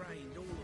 trained, all of them.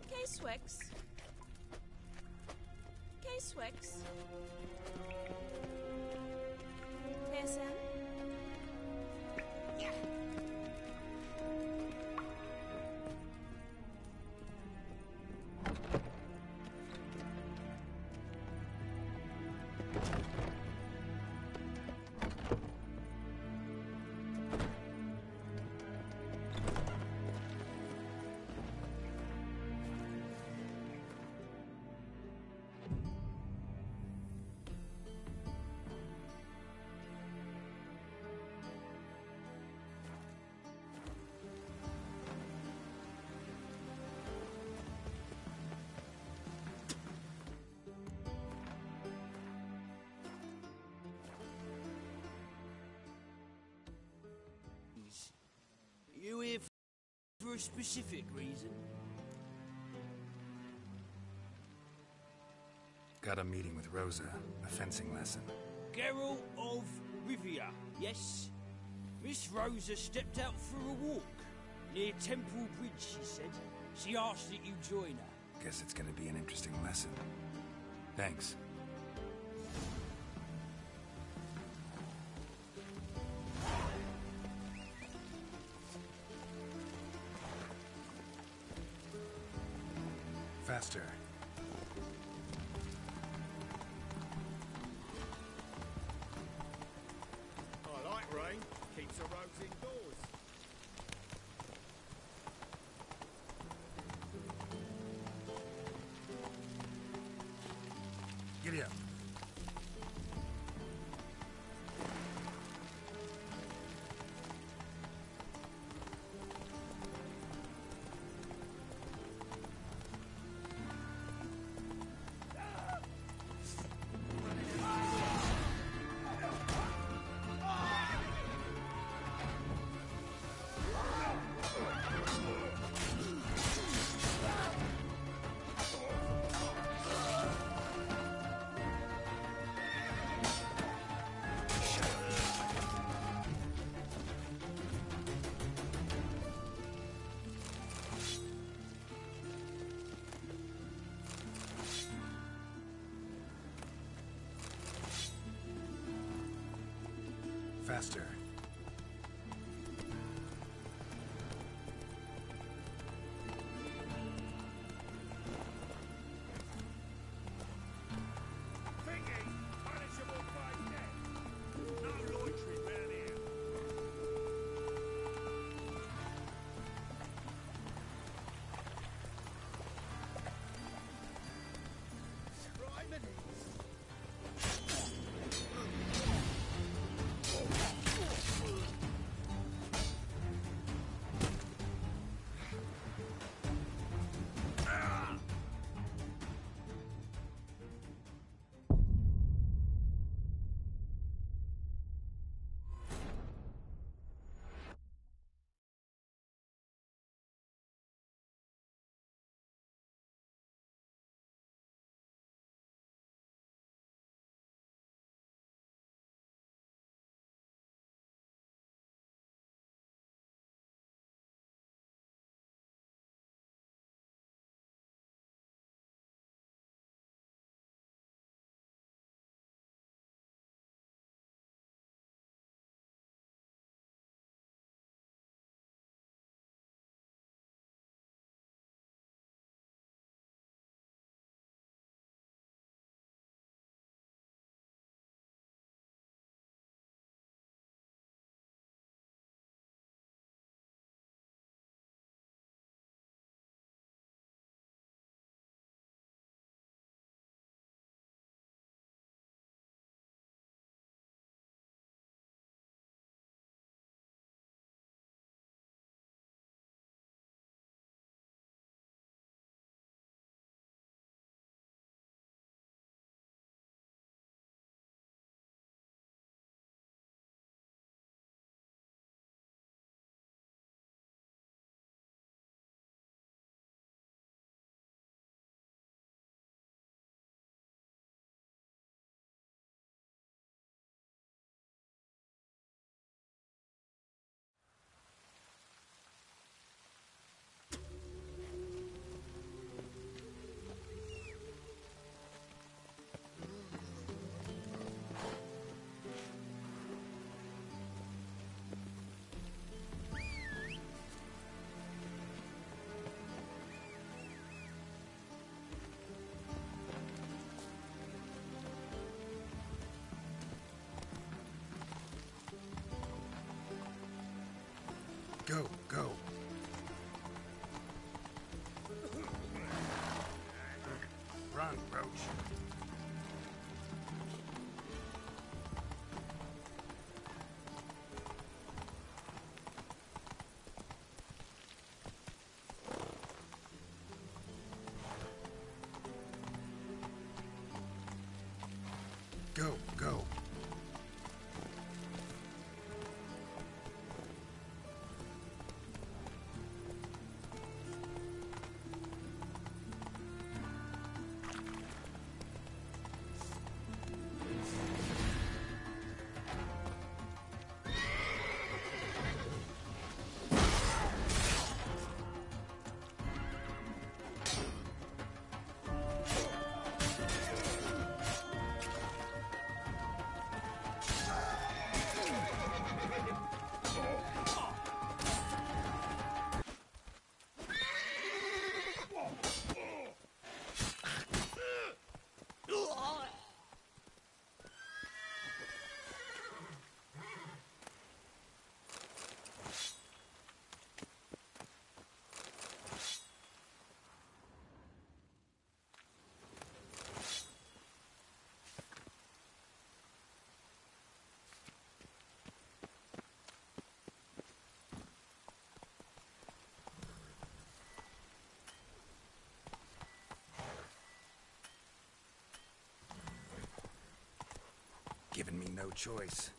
K-Swix. K-Swix. KSM. Yeah. You here for a specific reason? Got a meeting with Rosa, a fencing lesson. Geralt of Rivia, yes? Miss Rosa stepped out for a walk. Near Temple Bridge, she said. She asked that you join her. Guess it's gonna be an interesting lesson. Thanks. Faster. I like rain. Keeps the roads indoors. Giddy up. Faster. Thingy! Go, go. Run, Roach. Go, go. Given me no choice.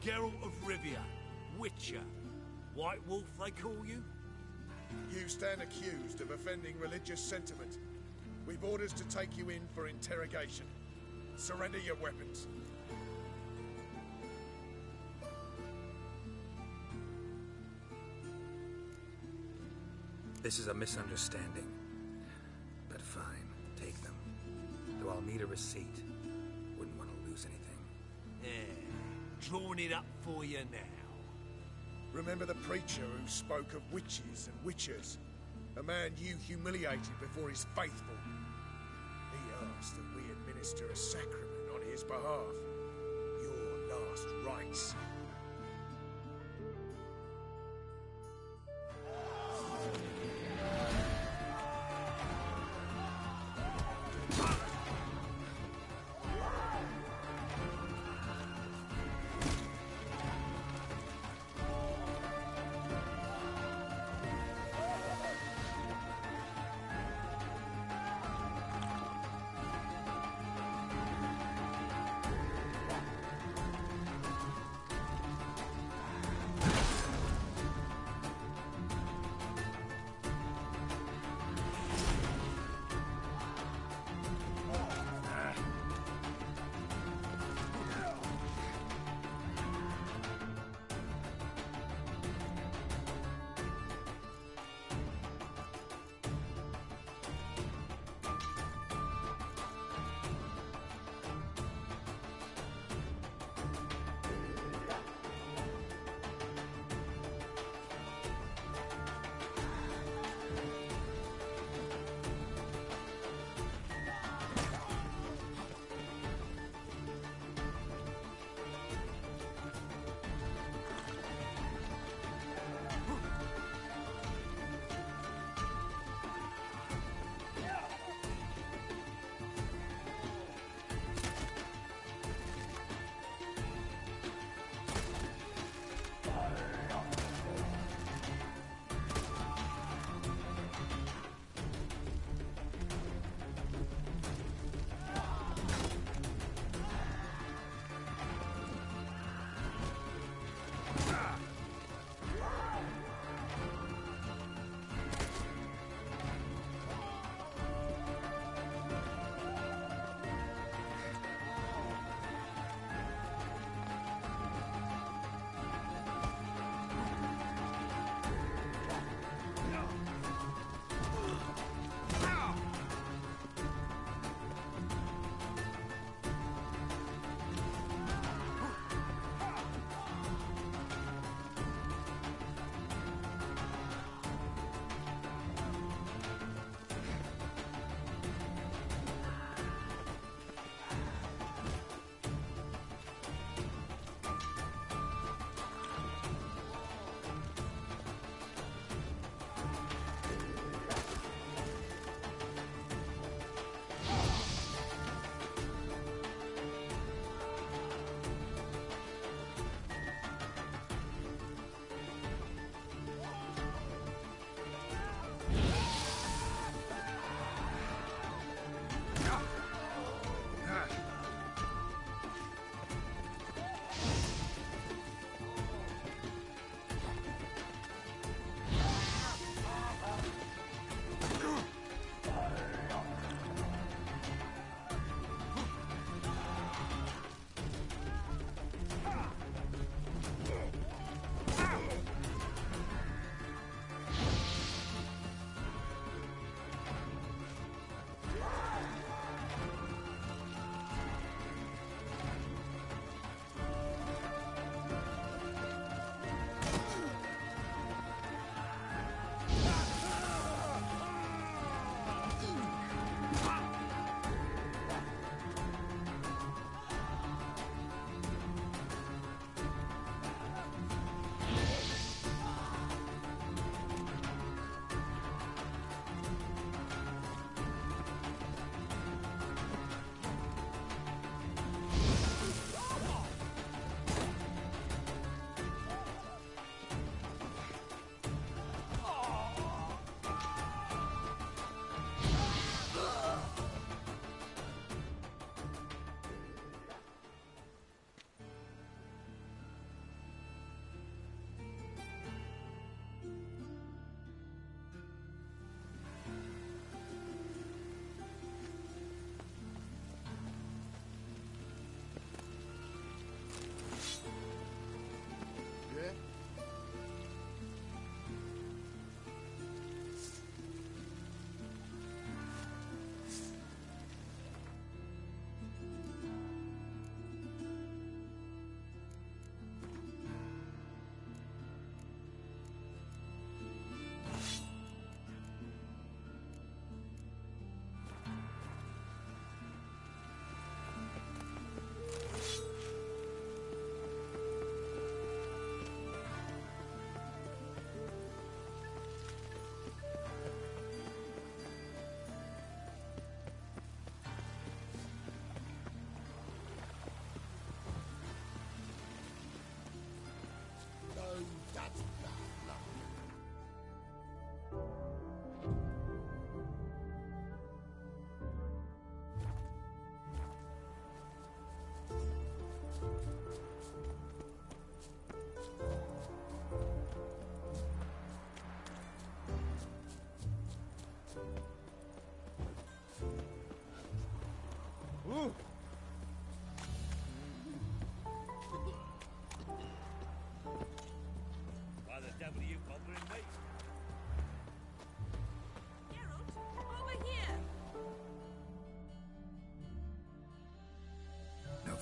Geralt of Rivia, Witcher. White Wolf, they call you? You stand accused of offending religious sentiment. We've orders to take you in for interrogation. Surrender your weapons. This is a misunderstanding. But fine, take them. Though I'll need a receipt. Wouldn't want to lose anything. Yeah. drawing it up for you now. Remember the preacher who spoke of witches and witchers? A man you humiliated before his faithful. He asked that we administer a sacrament on his behalf. Your last rites.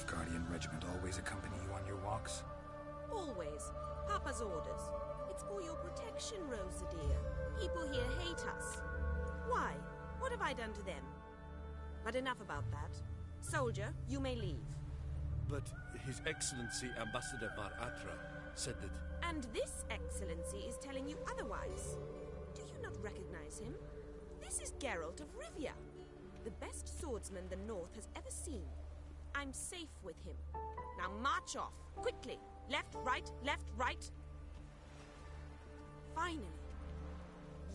Guardian Regiment always accompany you on your walks? Always. Papa's orders. It's for your protection, Rosa dear. People here hate us. Why? What have I done to them? But enough about that. Soldier, you may leave. But His Excellency Ambassador Bar-Atra said that... And this excellency is telling you otherwise. Do you not recognize him? This is Geralt of Rivia, the best swordsman the North has ever seen. I'm safe with him. Now march off, quickly. Left, right, left, right. Finally.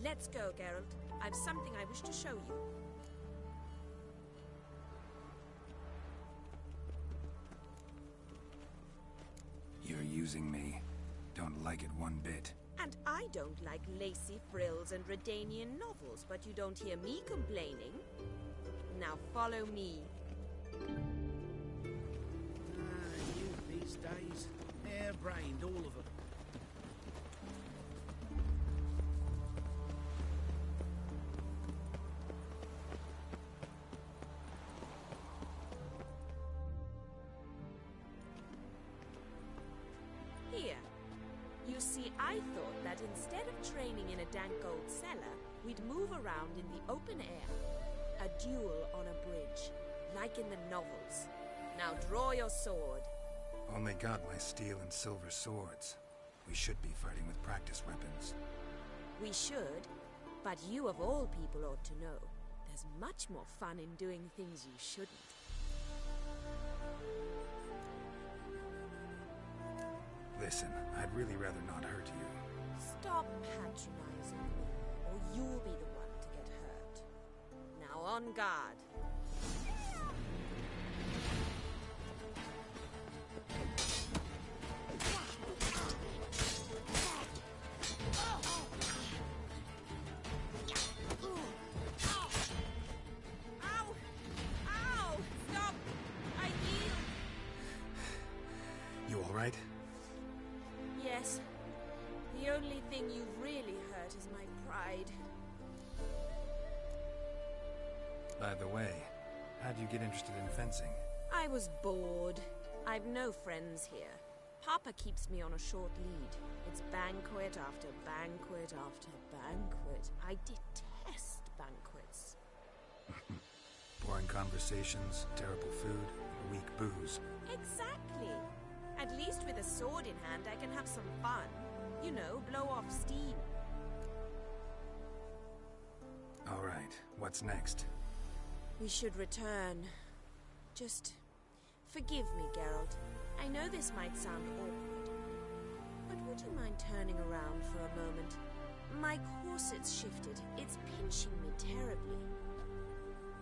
Let's go, Geralt. I've something I wish to show you. You're using me. Don't like it one bit. And I don't like lacy frills and Redanian novels, but you don't hear me complaining. Now follow me. You these days. Hair-brained, all of them. Here. You see, I thought that instead of training in a dank old cellar, we'd move around in the open air. A duel on a bridge, like in the novels. Now draw your sword. Only got my steel and silver swords. We should be fighting with practice weapons. We should, but you of all people ought to know. There's much more fun in doing things you shouldn't. Listen, I'd really rather not hurt you. Stop patronizing me, or you'll be the one to get hurt. Now on guard. Ow! Ow! Stop! I yield! You alright? Yes. The only thing you've really hurt is my pride. By the way, how'd you get interested in fencing? I was bored. I've no friends here. Papa keeps me on a short lead. It's banquet after banquet after banquet. I detest banquets. Boring conversations, terrible food, and weak booze. Exactly. At least with a sword in hand, I can have some fun. You know, blow off steam. Alright, what's next? We should return. Just forgive me, Geralt. I know this might sound awkward, but would you mind turning around for a moment? My corset's shifted. It's pinching me terribly.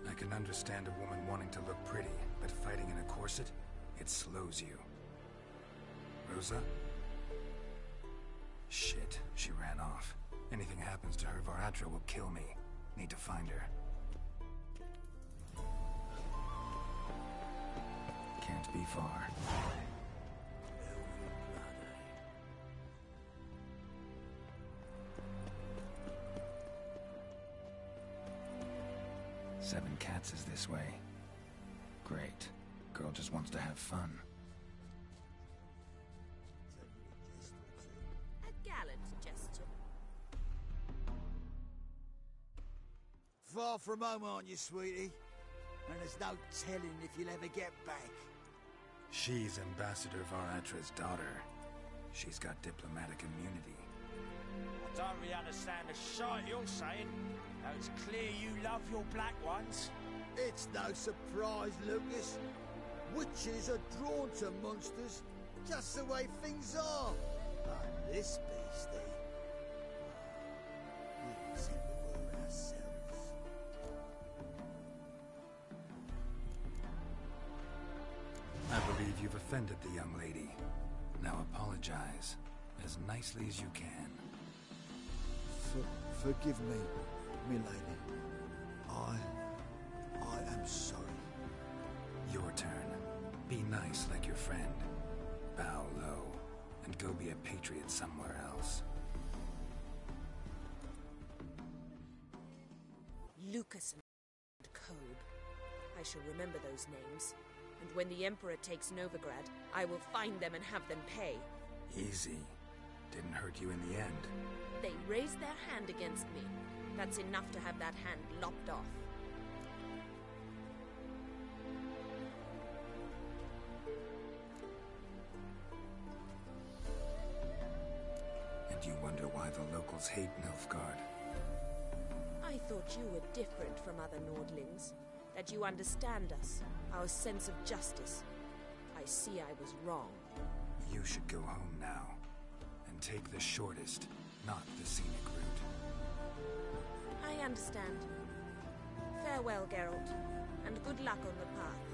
I can understand a woman wanting to look pretty, but fighting in a corset, it slows you. Rosa? Shit, she ran off. Anything happens to her, Bar-Atra will kill me. Need to find her. Can't be far. Seven Cats is this way. Great. Girl just wants to have fun. A gallant gesture. Far from home, aren't you, sweetie? And there's no telling if you'll ever get back. She's Ambassador Bar-Atra's daughter. She's got diplomatic immunity. I don't really understand the shite you're saying. Now it's clear you love your black ones. It's no surprise, Lucas. Witches are drawn to monsters, just the way things are. But this beastie... we can see the world ourselves. I believe you've offended the young lady. Now apologize, as nicely as you can. Forgive me, milady. I am sorry. Your turn. Be nice like your friend. Bow low, and go be a patriot somewhere else. Lucas and Cobe. I shall remember those names. And when the Emperor takes Novigrad, I will find them and have them pay. Easy. Didn't hurt you in the end. They raised their hand against me. That's enough to have that hand lopped off. And you wonder why the locals hate Nilfgaard. I thought you were different from other Nordlings. That you understand us, our sense of justice. I see I was wrong. You should go home now. And take the shortest, not the scenic route. I understand. Farewell, Geralt, and good luck on the path.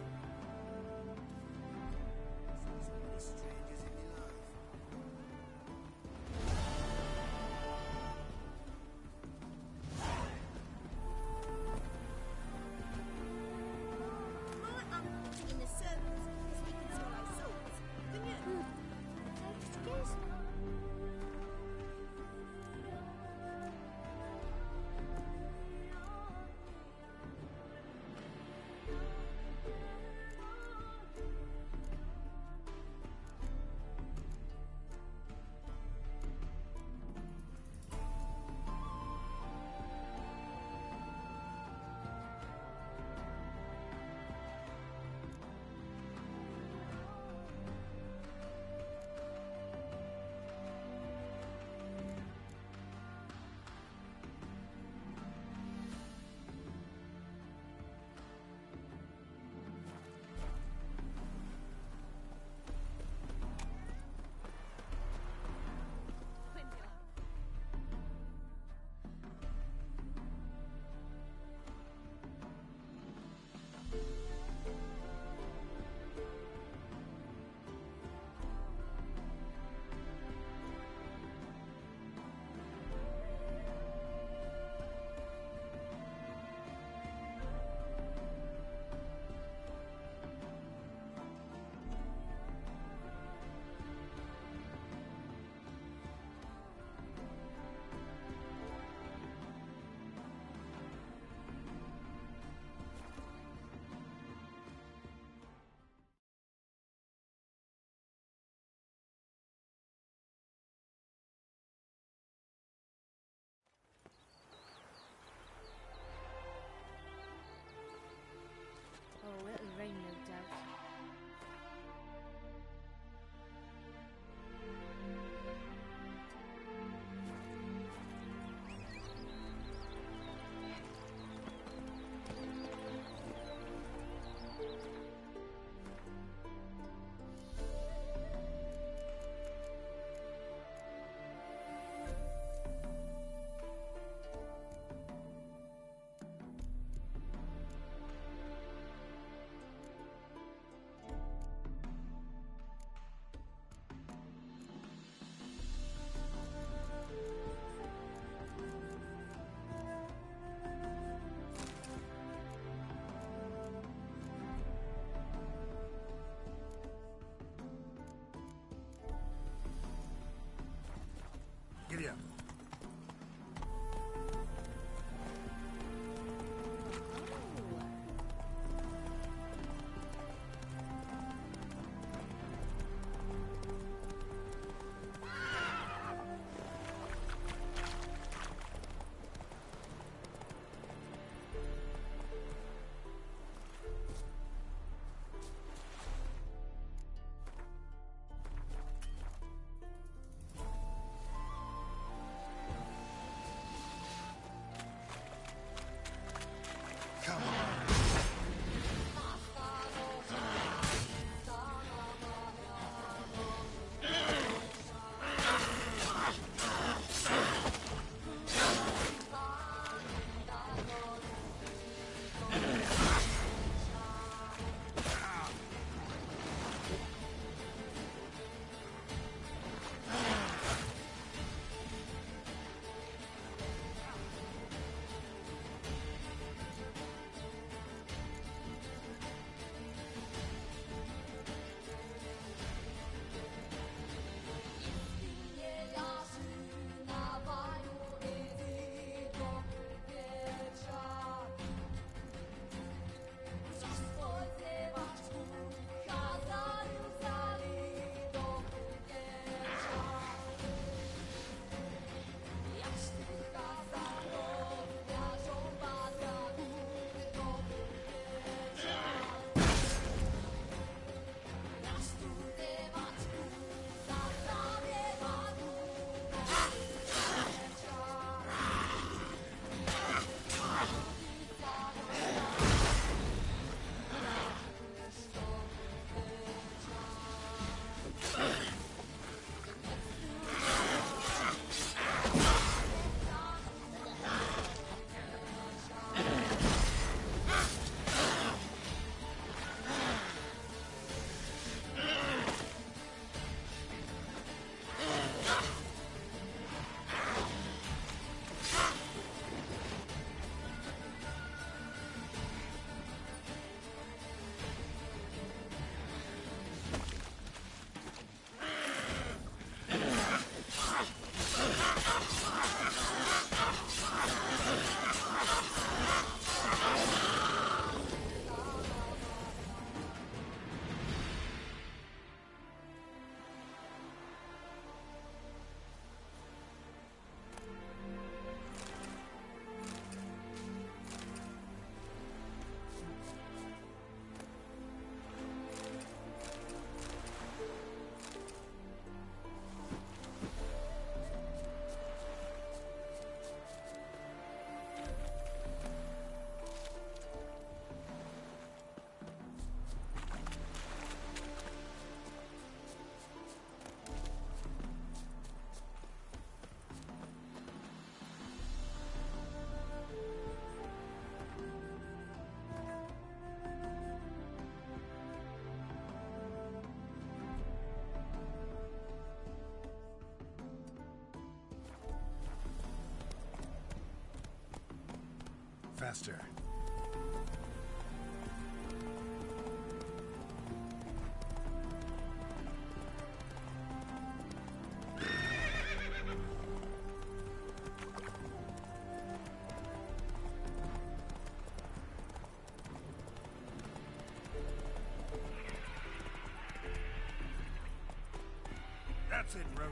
faster. That's it, Roach.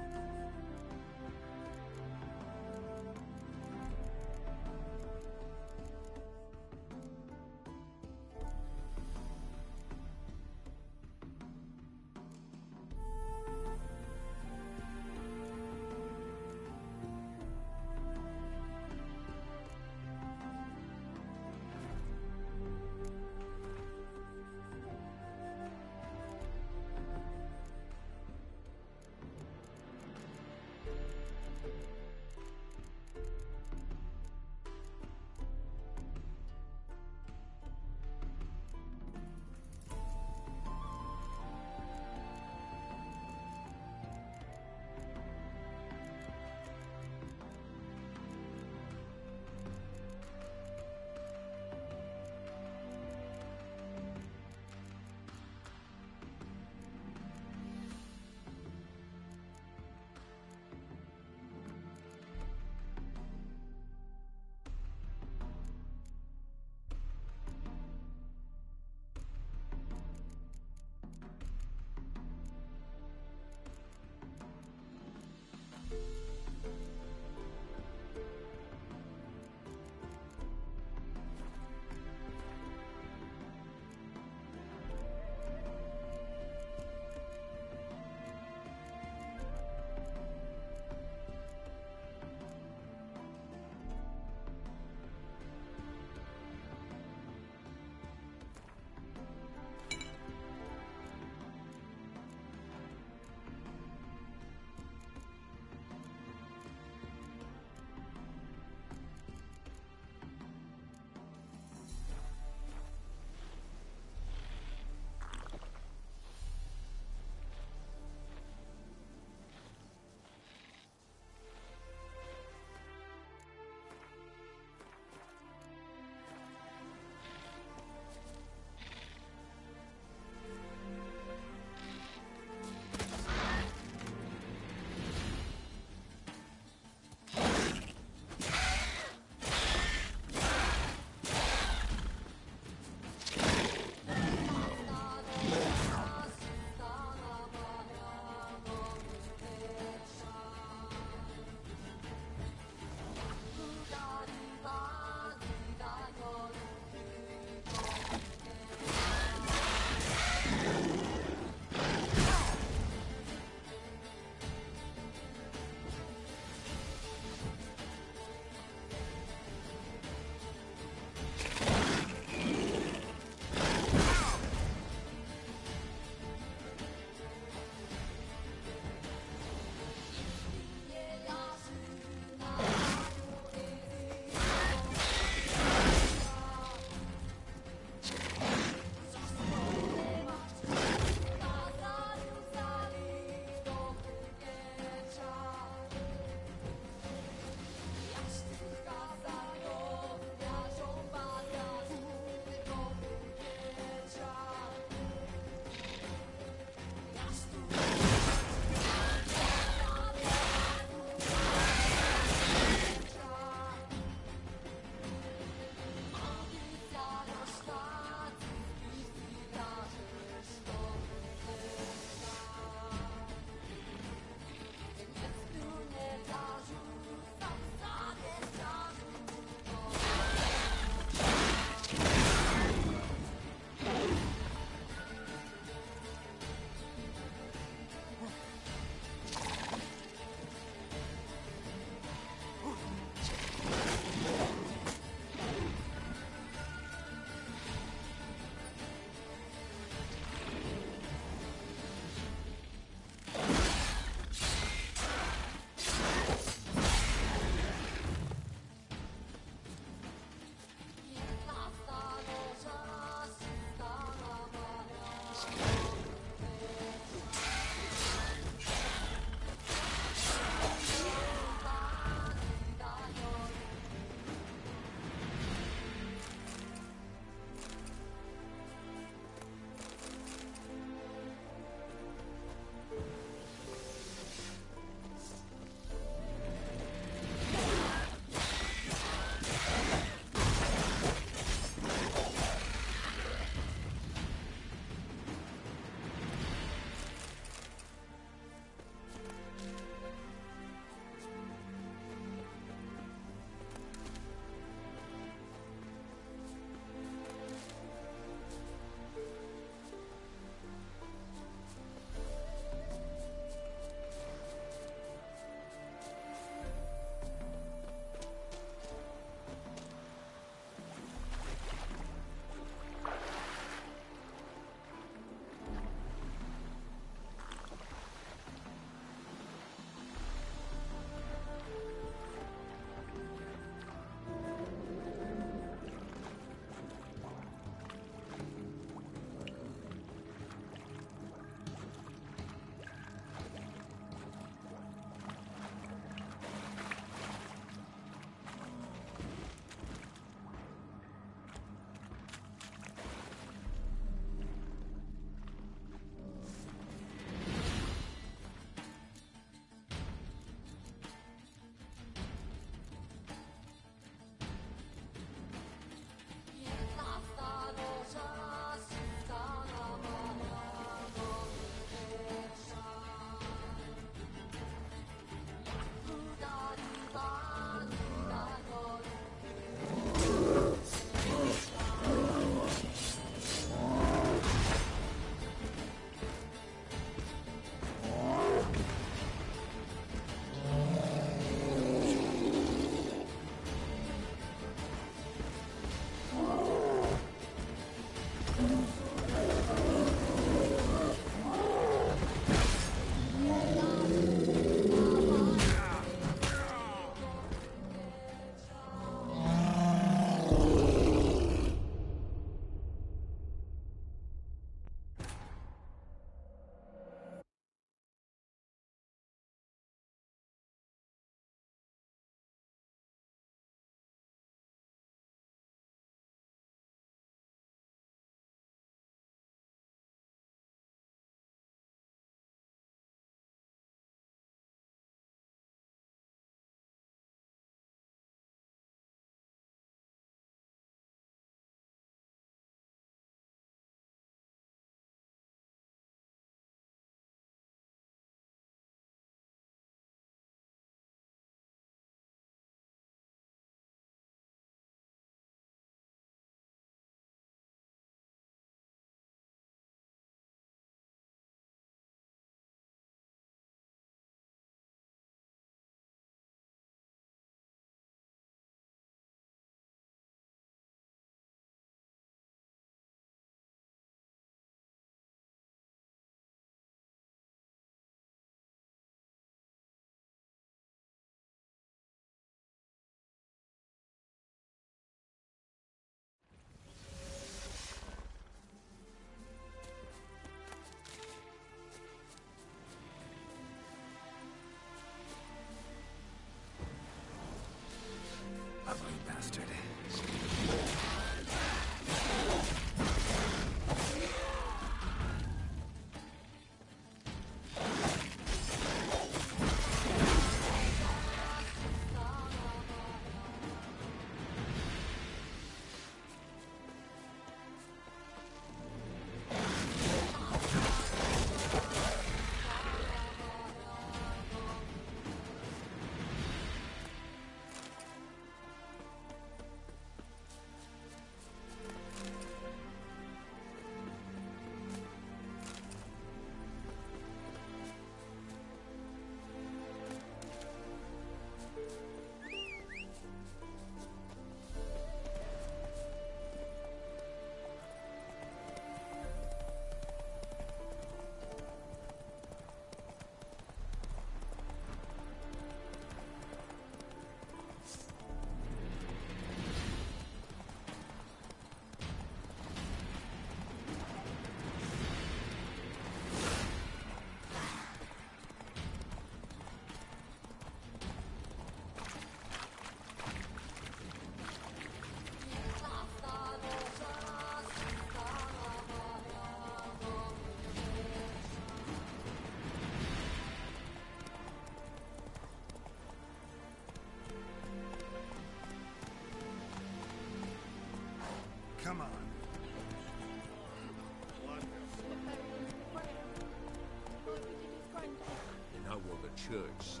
church says.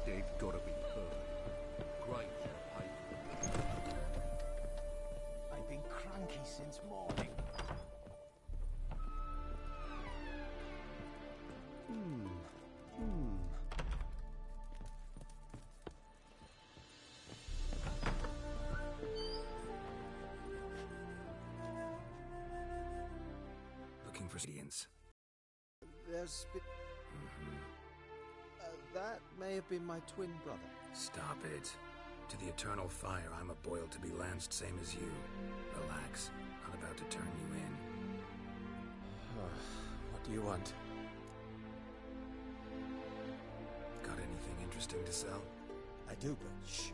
They've got to be heard. Granger paid for them. I've been cranky since morning. Looking for Sidians. There's been... that may have been my twin brother. Stop it. To the eternal fire, I'm a boil to be lanced, same as you. Relax. I'm about to turn you in. What do you want? Got anything interesting to sell? I do, but shh.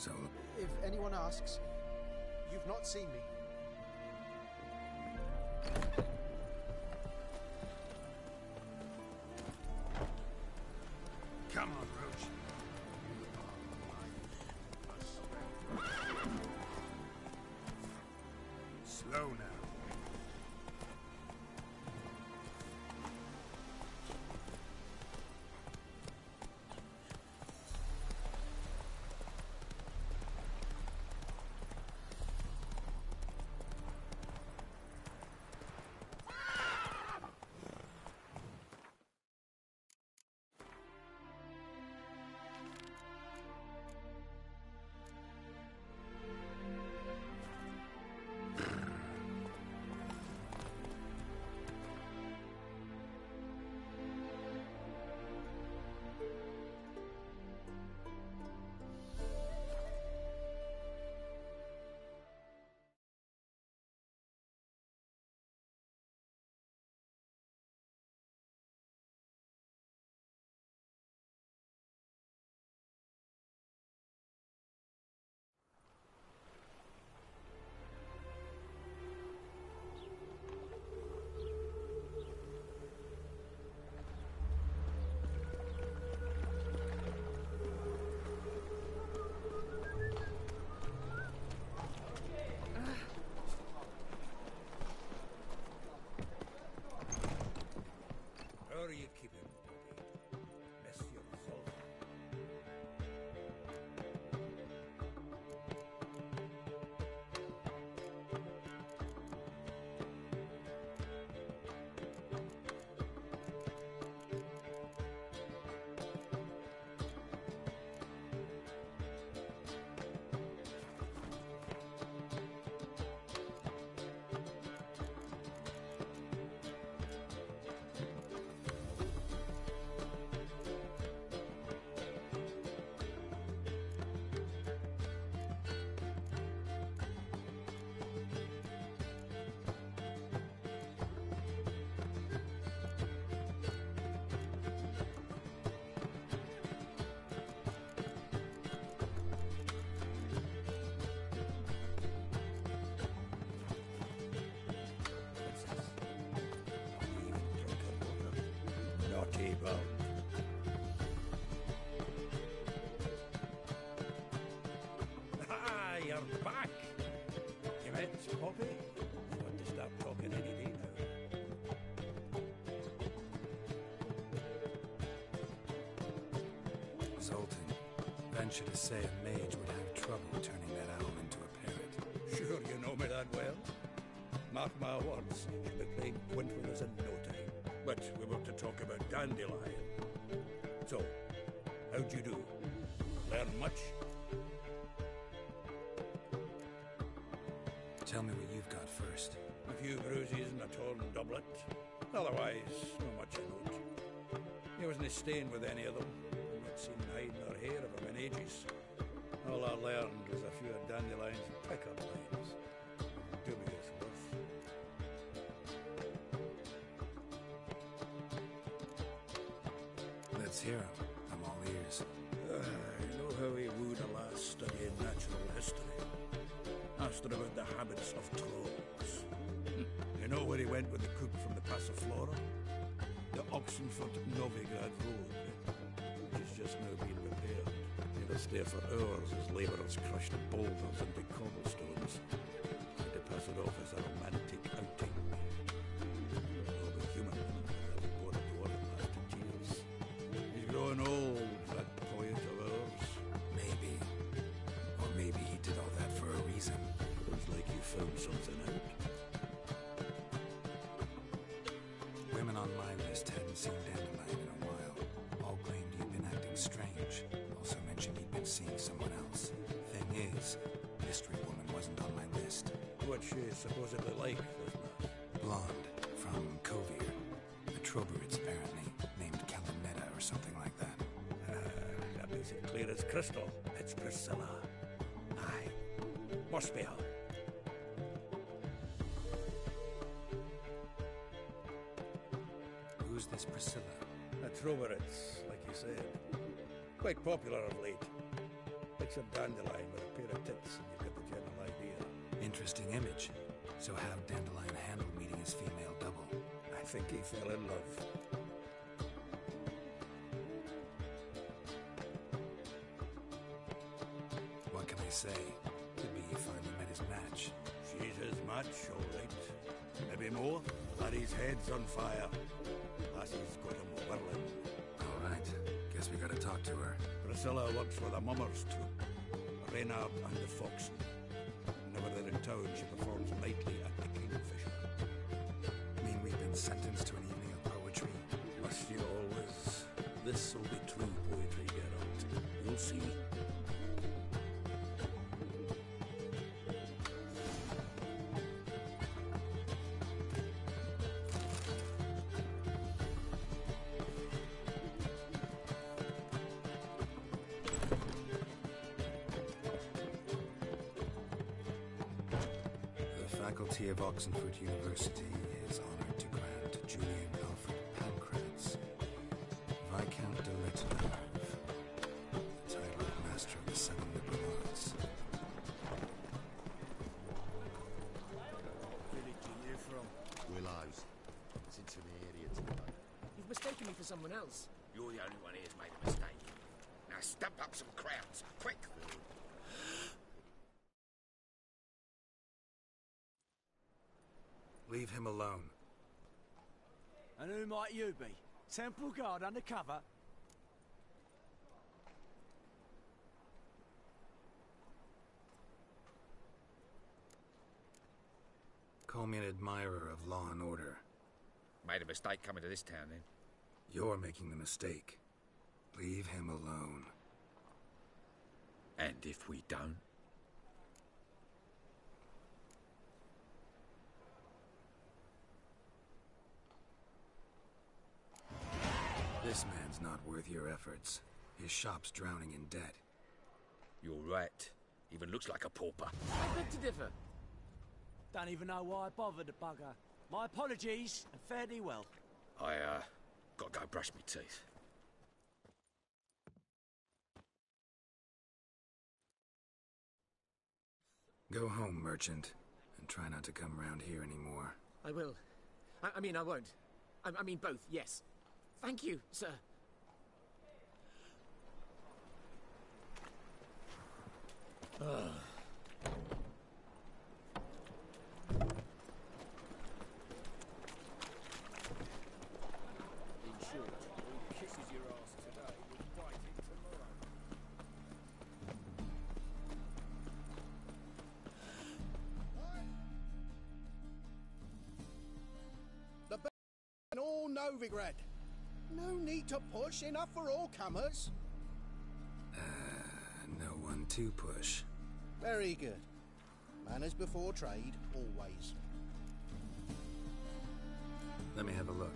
So, If anyone asks, you've not seen me. come on, Roach. Slow now. be bound. Ah, you're back! You met Poppy? You want to start talking any day now. Zoltan, venture to say a mage would have trouble turning that owl into a parrot. Sure, you know me that well. Mark my words, she'll be playing quint with us in no time. But we were to talk about Dandelion. So, how'd you do? Learn much? Tell me what you've got first. A few bruises and a torn doublet. Otherwise, not much of note. He wasn't staying with any of them. I've not seen hide nor hair of him in ages. All I learned was a few of Dandelion's pick-up lines. Dubious worth. Let's hear him. I'm all ears. You know how he wooed a lass studying natural history? Asked her about the habits of trolls. You know where he went with the cook from the Passiflora? The Oxenford-Novigrad Road, which is just now being repaired. He was there for hours as labourers crushed boulders into cobblestones. Had to pass it off as a romantic outing. All the human woman had brought it toward him after tears. He's growing old, that poet of ours. Maybe. Or maybe he did all that for a reason. Looks like you found something out. Women on my list hadn't seen Dandelion in a while. All claimed he'd been acting strange. Also mentioned he'd been seeing someone else. Thing is, Mystery Woman wasn't on my list. What's she supposedly like, Lisbeth? Blonde, from Kovir. The Troberids, apparently. Named Calinetta or something like that. That makes it clear as crystal. It's Priscilla. Aye. Must be her. Who's this Priscilla? The Troberids, like you said. Quite popular of late. Picture Dandelion with a pair of tits and you get the general idea. Interesting image. So how Dandelion handled meeting his female double? I think he fell in love. What can I say? Could be he finally met his match. She's his match, all right. Maybe more. Larry's head's on fire. Lassie's got him whirling. All right. Guess we gotta talk to her. Priscilla works for the Mummers troupe. Reynard and the Foxen. Whenever they're in town, she performs nightly at the Kingfisher. Mean we've been sentenced to an evening of poetry? Must you always? This'll be true poetry, Geralt. You'll see. The faculty of Oxenford University is honored to grant Julian Alfred Pancratz, Viscount de Lettenarve, the title of Master of the Seven Liberal Arts. Where did you from? Willows. It's into the area today. You've mistaken me for someone else. You're the only one here's made a mistake. Now stump up some crowds, quick! Leave him alone. And who might you be? Temple Guard undercover? Call me an admirer of law and order. Made a mistake coming to this town, then. You're making the mistake. Leave him alone. And if we don't? This man's not worth your efforts. His shop's drowning in debt. You're right. Even looks like a pauper. I beg to differ. Don't even know why I bothered the bugger. My apologies, and fare thee well. I, gotta go brush my teeth. Go home, merchant, and try not to come round here anymore. I will. I mean, I won't. I mean both, yes. Thank you, sir. In short, who kisses your ass today will bite it tomorrow. The and all Novigrad. No need to push, enough for all comers. No one to push. Very good. Manners before trade, always. Let me have a look.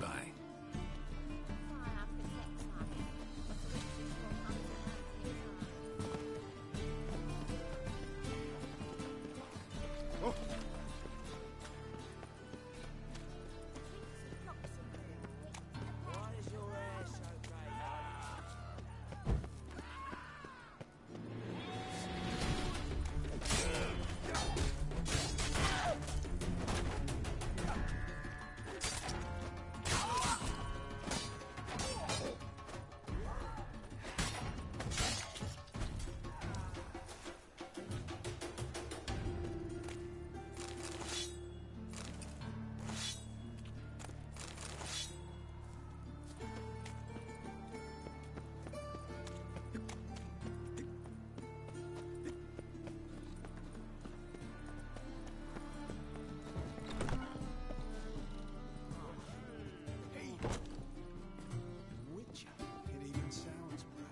Bye. Why is your hair so grey? Hey! Witcher. It even sounds proud.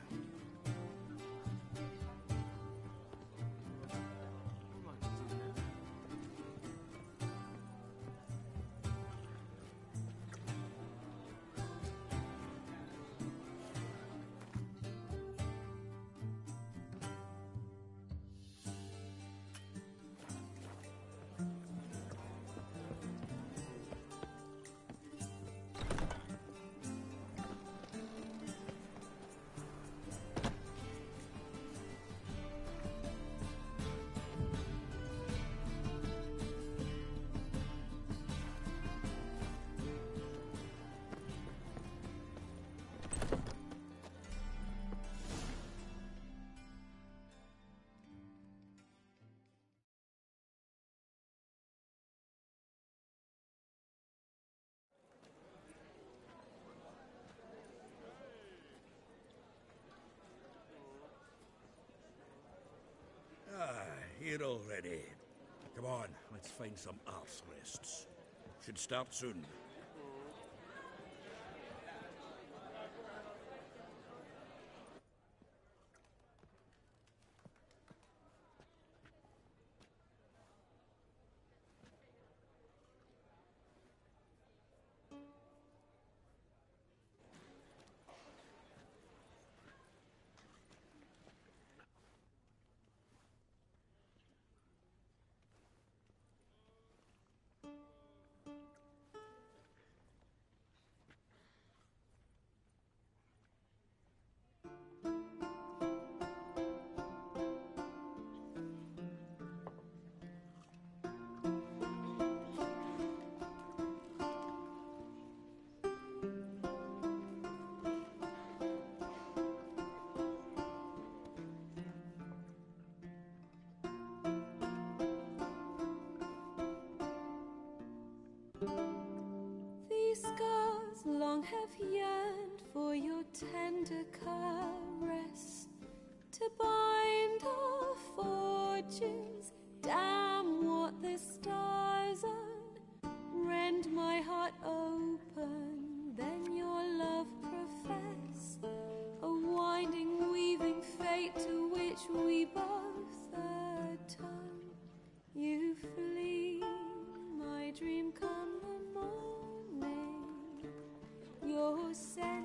Here already. Come on, let's find some arse rests. Should start soon. These scars long have yearned for your tender caress, to bind our fortunes. Damn what the stars are. Rend my heart open, then your love profess, a winding weave Your scent,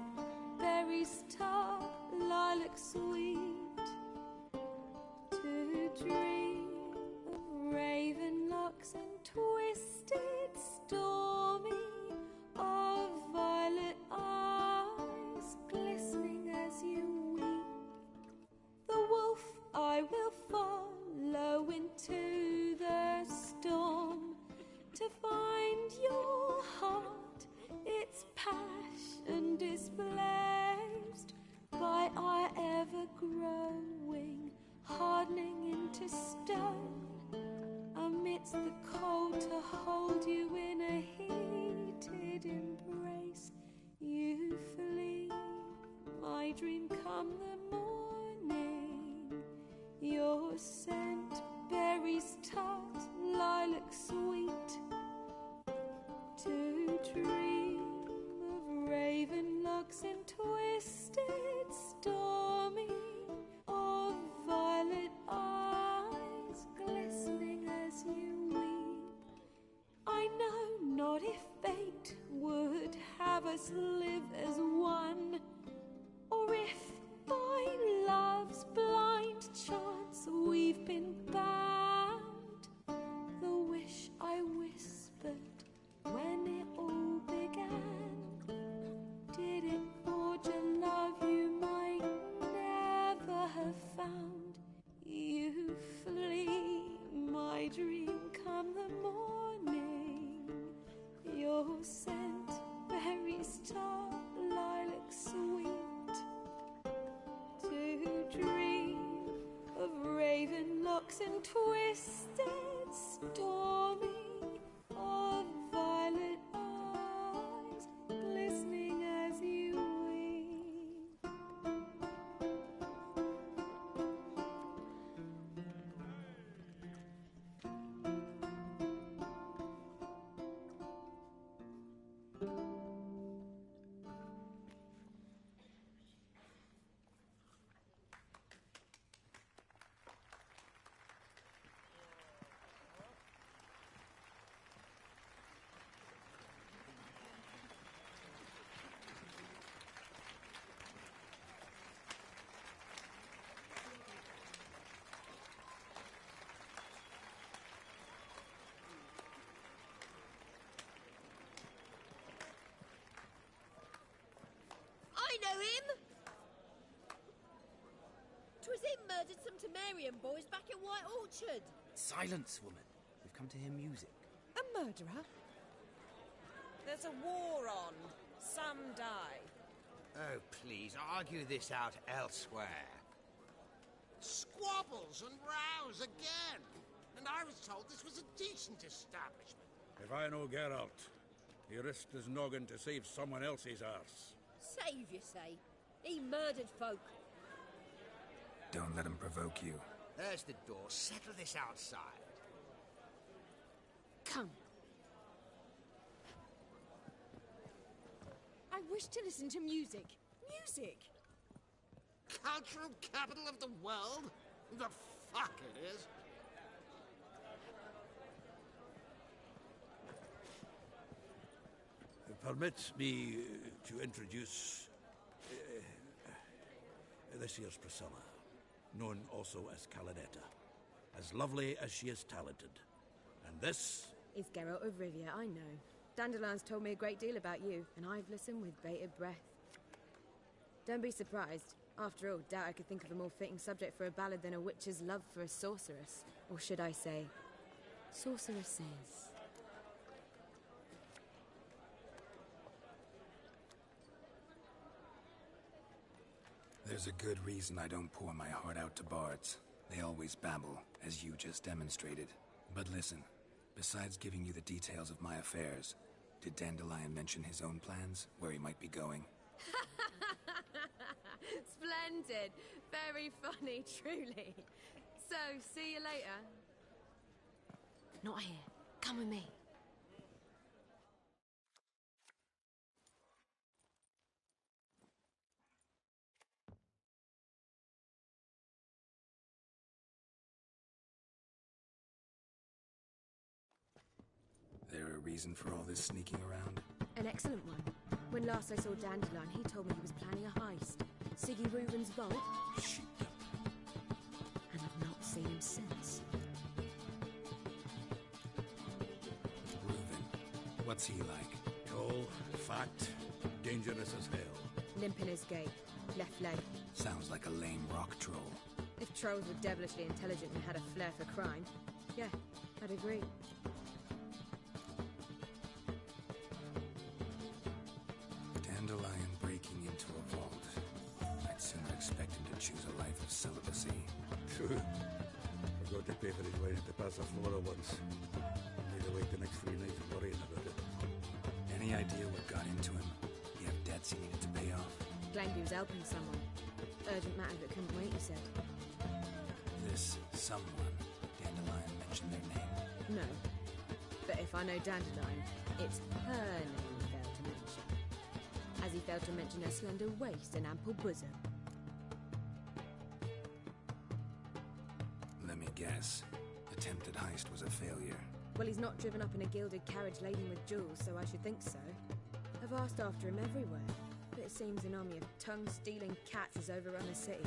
berries tart, lilac sweet. To dream of raven locks and twisted, stormy, of violet eyes glistening as you weep. The wolf I will follow into the storm to find your heart, its passion displaced by our ever-growing, hardening into stone. Amidst the cold to hold you in a heated embrace, you flee. My dream come the morning, your scent, berries tart, lilac sweet. To dream of raven locks and twisted, stormy, of violet eyes glistening as you weep. I know not if fate would have us live as one, or if by love's blind chance we've been bound. The wish I whispered when it all began, did it forge a love you might never have found? You flee, my dream come the morning, your scent, berries tart, lilac sweet. To dream of raven locks and twisted, stormy, of violet eyes glistening as you weep. I know him! 'Twas him murdered some Temerian boys back in White Orchard. Silence, woman. We've come to hear music. A murderer? There's a war on. Some die. Oh, please, argue this out elsewhere. Squabbles and rows again. And I was told this was a decent establishment. If I know Geralt, he risked his noggin to save someone else's arse. Save, you say? He murdered folk. Don't let him provoke you. There's the door. Settle this outside. Come. I wish to listen to music. Music! Cultural capital of the world? The fuck it is. Permit me to introduce this here's Priscilla, known also as Calinetta, as lovely as she is talented. And this is Geralt of Rivia, I know. Dandelion's told me a great deal about you, and I've listened with bated breath. Don't be surprised. After all, doubt I could think of a more fitting subject for a ballad than a witch's love for a sorceress. Or should I say, sorceresses. There's a good reason I don't pour my heart out to bards. They always babble, as you just demonstrated. But listen, besides giving you the details of my affairs, did Dandelion mention his own plans, where he might be going? Splendid. Very funny, truly. So, see you later. Not here. Come with me. There a reason for all this sneaking around? An excellent one. When last I saw Dandelion, he told me he was planning a heist. Siggy Reuben's vault. Shit. And I've not seen him since. Reuben, what's he like? Tall, fat, dangerous as hell. Limp in his gait. Left leg. Sounds like a lame rock troll. If trolls were devilishly intelligent and had a flair for crime, yeah, I'd agree. Dandelion breaking into a vault. I'd sooner expect him to choose a life of celibacy. True. Forgot to pay for his way into Paso Flora once. Need to wait the next 3 nights worrying about it. Any idea what got into him? He had debts he needed to pay off? Claimed he was helping someone. Urgent matter that couldn't wait, he said. This someone, Dandelion mentioned their name? No. But if I know Dandelion, it's her name he failed to mention. As he failed to mention her slender waist and ample bosom. Let me guess. Attempted heist was a failure. Well, he's not driven up in a gilded carriage laden with jewels, so I should think so. I've asked after him everywhere, but it seems an army of tongue-stealing cats has overrun the city.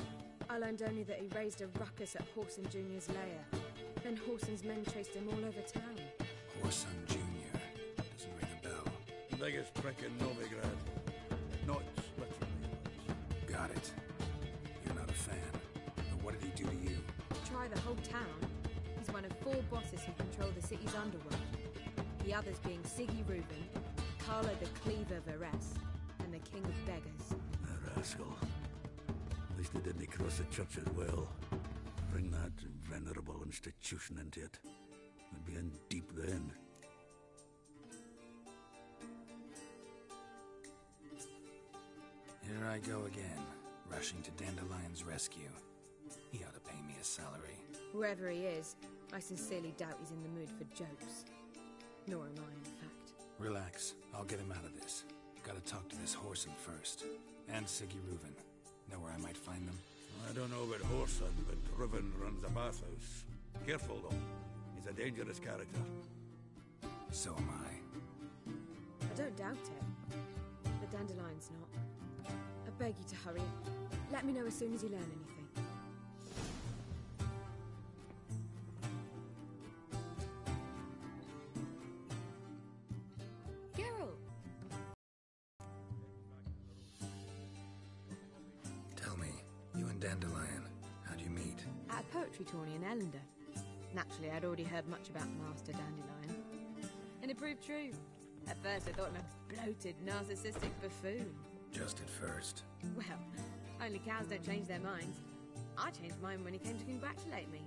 I learned only that he raised a ruckus at Whoreson Jr.'s lair. Then Whoreson's men chased him all over town. Whoreson Jr. Doesn't ring a bell. Biggest prick in Novigrad. Not literally. Got it. You're not a fan. But what did he do to you? Try the whole town. He's one of 4 bosses who control the city's underworld. The others being Siggy Reuben, Carlo the Cleaver Varese, and the King of Beggars. A rascal. At least they didn't cross the church as well. Bring that venerable institution into it. We'd be in deep then. Here I go again, rushing to Dandelion's rescue. He ought to pay me a salary. Wherever he is, I sincerely doubt he's in the mood for jokes. Nor am I, in fact. Relax, I'll get him out of this. Gotta talk to this Whoreson first. And Siggy Reuben. Know where I might find them? I don't know about Whoreson, but Reuben runs a bathhouse. Careful, though. He's a dangerous character. So am I. I don't doubt it. But Dandelion's not. I beg you to hurry. Let me know as soon as you learn anything. Geralt! Tell me, you and Dandelion, how'd you meet? At a poetry tourney in Ellender. Naturally, I'd already heard much about Master Dandelion. And it proved true. At first, I thought him a bloated, narcissistic buffoon. Just at first. Well, only cows don't change their minds. I changed mine when he came to congratulate me.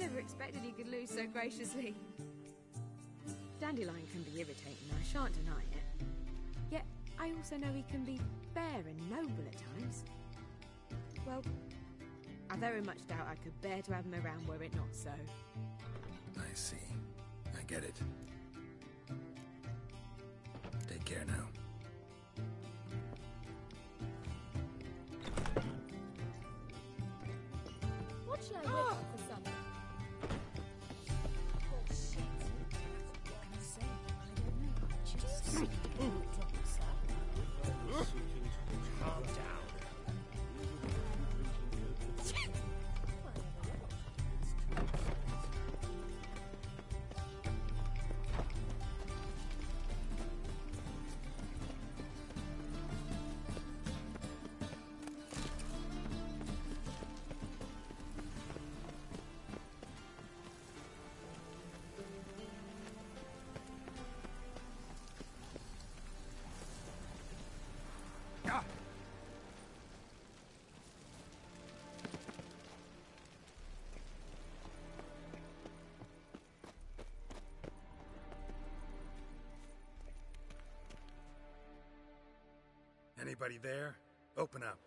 Never expected he could lose so graciously. Dandelion can be irritating, I shan't deny it. Yet, I also know he can be fair and noble at times. Well, I very much doubt I could bear to have him around were it not so. I see. I get it. Take care now. What shall I whip up for supper? Oh, shit. What can I say? I don't know. Just drop yourself. Calm down. Anybody there? Open up.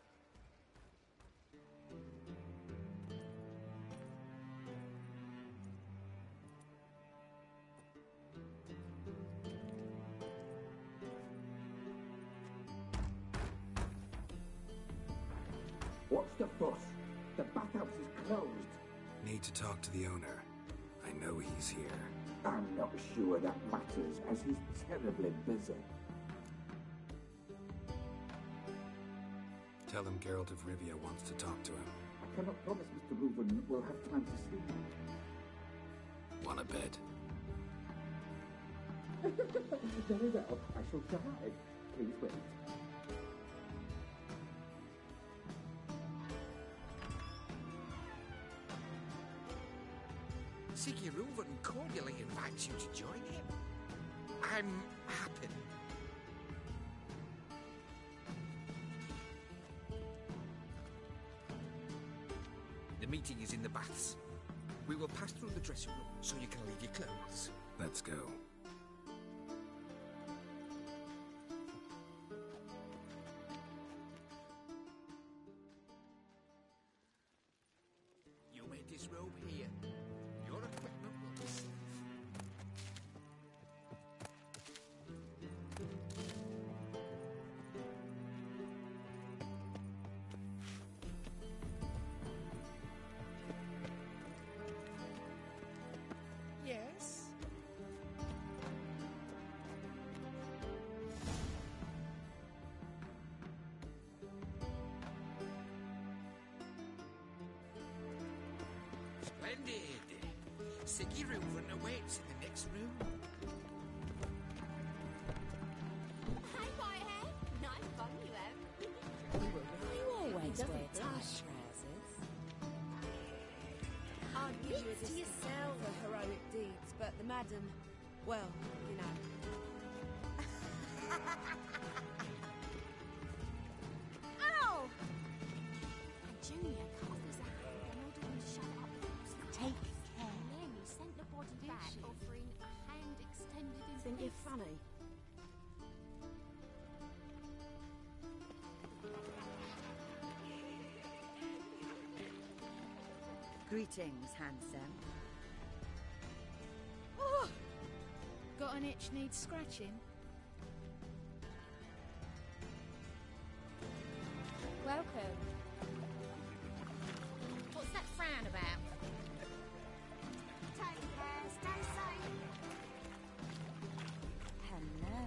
What's the fuss? The bathhouse is closed. Need to talk to the owner. I know he's here. I'm not sure that matters, as he's terribly busy. Tell him Geralt of Rivia wants to talk to him. I cannot promise Mr. Reuven will have time to see you. Want a bed? Very well, I shall try. Please wait. Siggy Reuven cordially invites you to join him. I'm happy. The meeting is in the baths. We will pass through the dressing room so you can leave your clothes. Let's go. You may disrobe here. Your equipment will be safe. Yes? Splendid. Siggy Reuven awaits in the next room. Hi, Whitehead. Nice fun you have. You always doesn't wear do tight it. trousers. I'd give you to yourself for heroic deeds, but the madam, well, you know. Ow! And Junior carved his hand in order to shut up the house. Take care. And then he sent the body back, offering a hand extended in Think you're peace. funny? Greetings, handsome. Oh! Got an itch needs scratching? Welcome. What's that frown about? Take care, stay safe. Hello.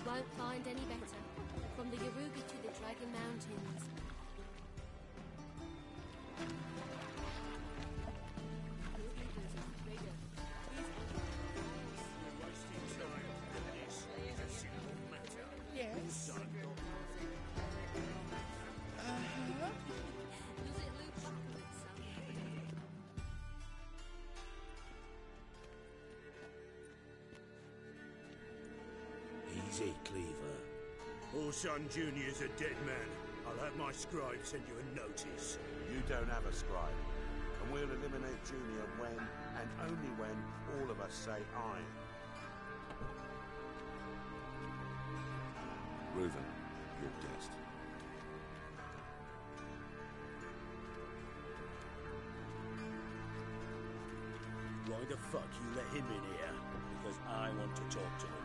Won't find any better. From the Yarugi to the Dragon Mountains. Yes? Does it look backwards, Easy, Cleaver. Orson Jr.'s a dead man. I'll have my scribe send you a notice. You don't have a scribe, and we'll eliminate Junior when, and only when, all of us say aye. Reuven, your guest. Why the fuck you let him in here? Because I want to talk to him.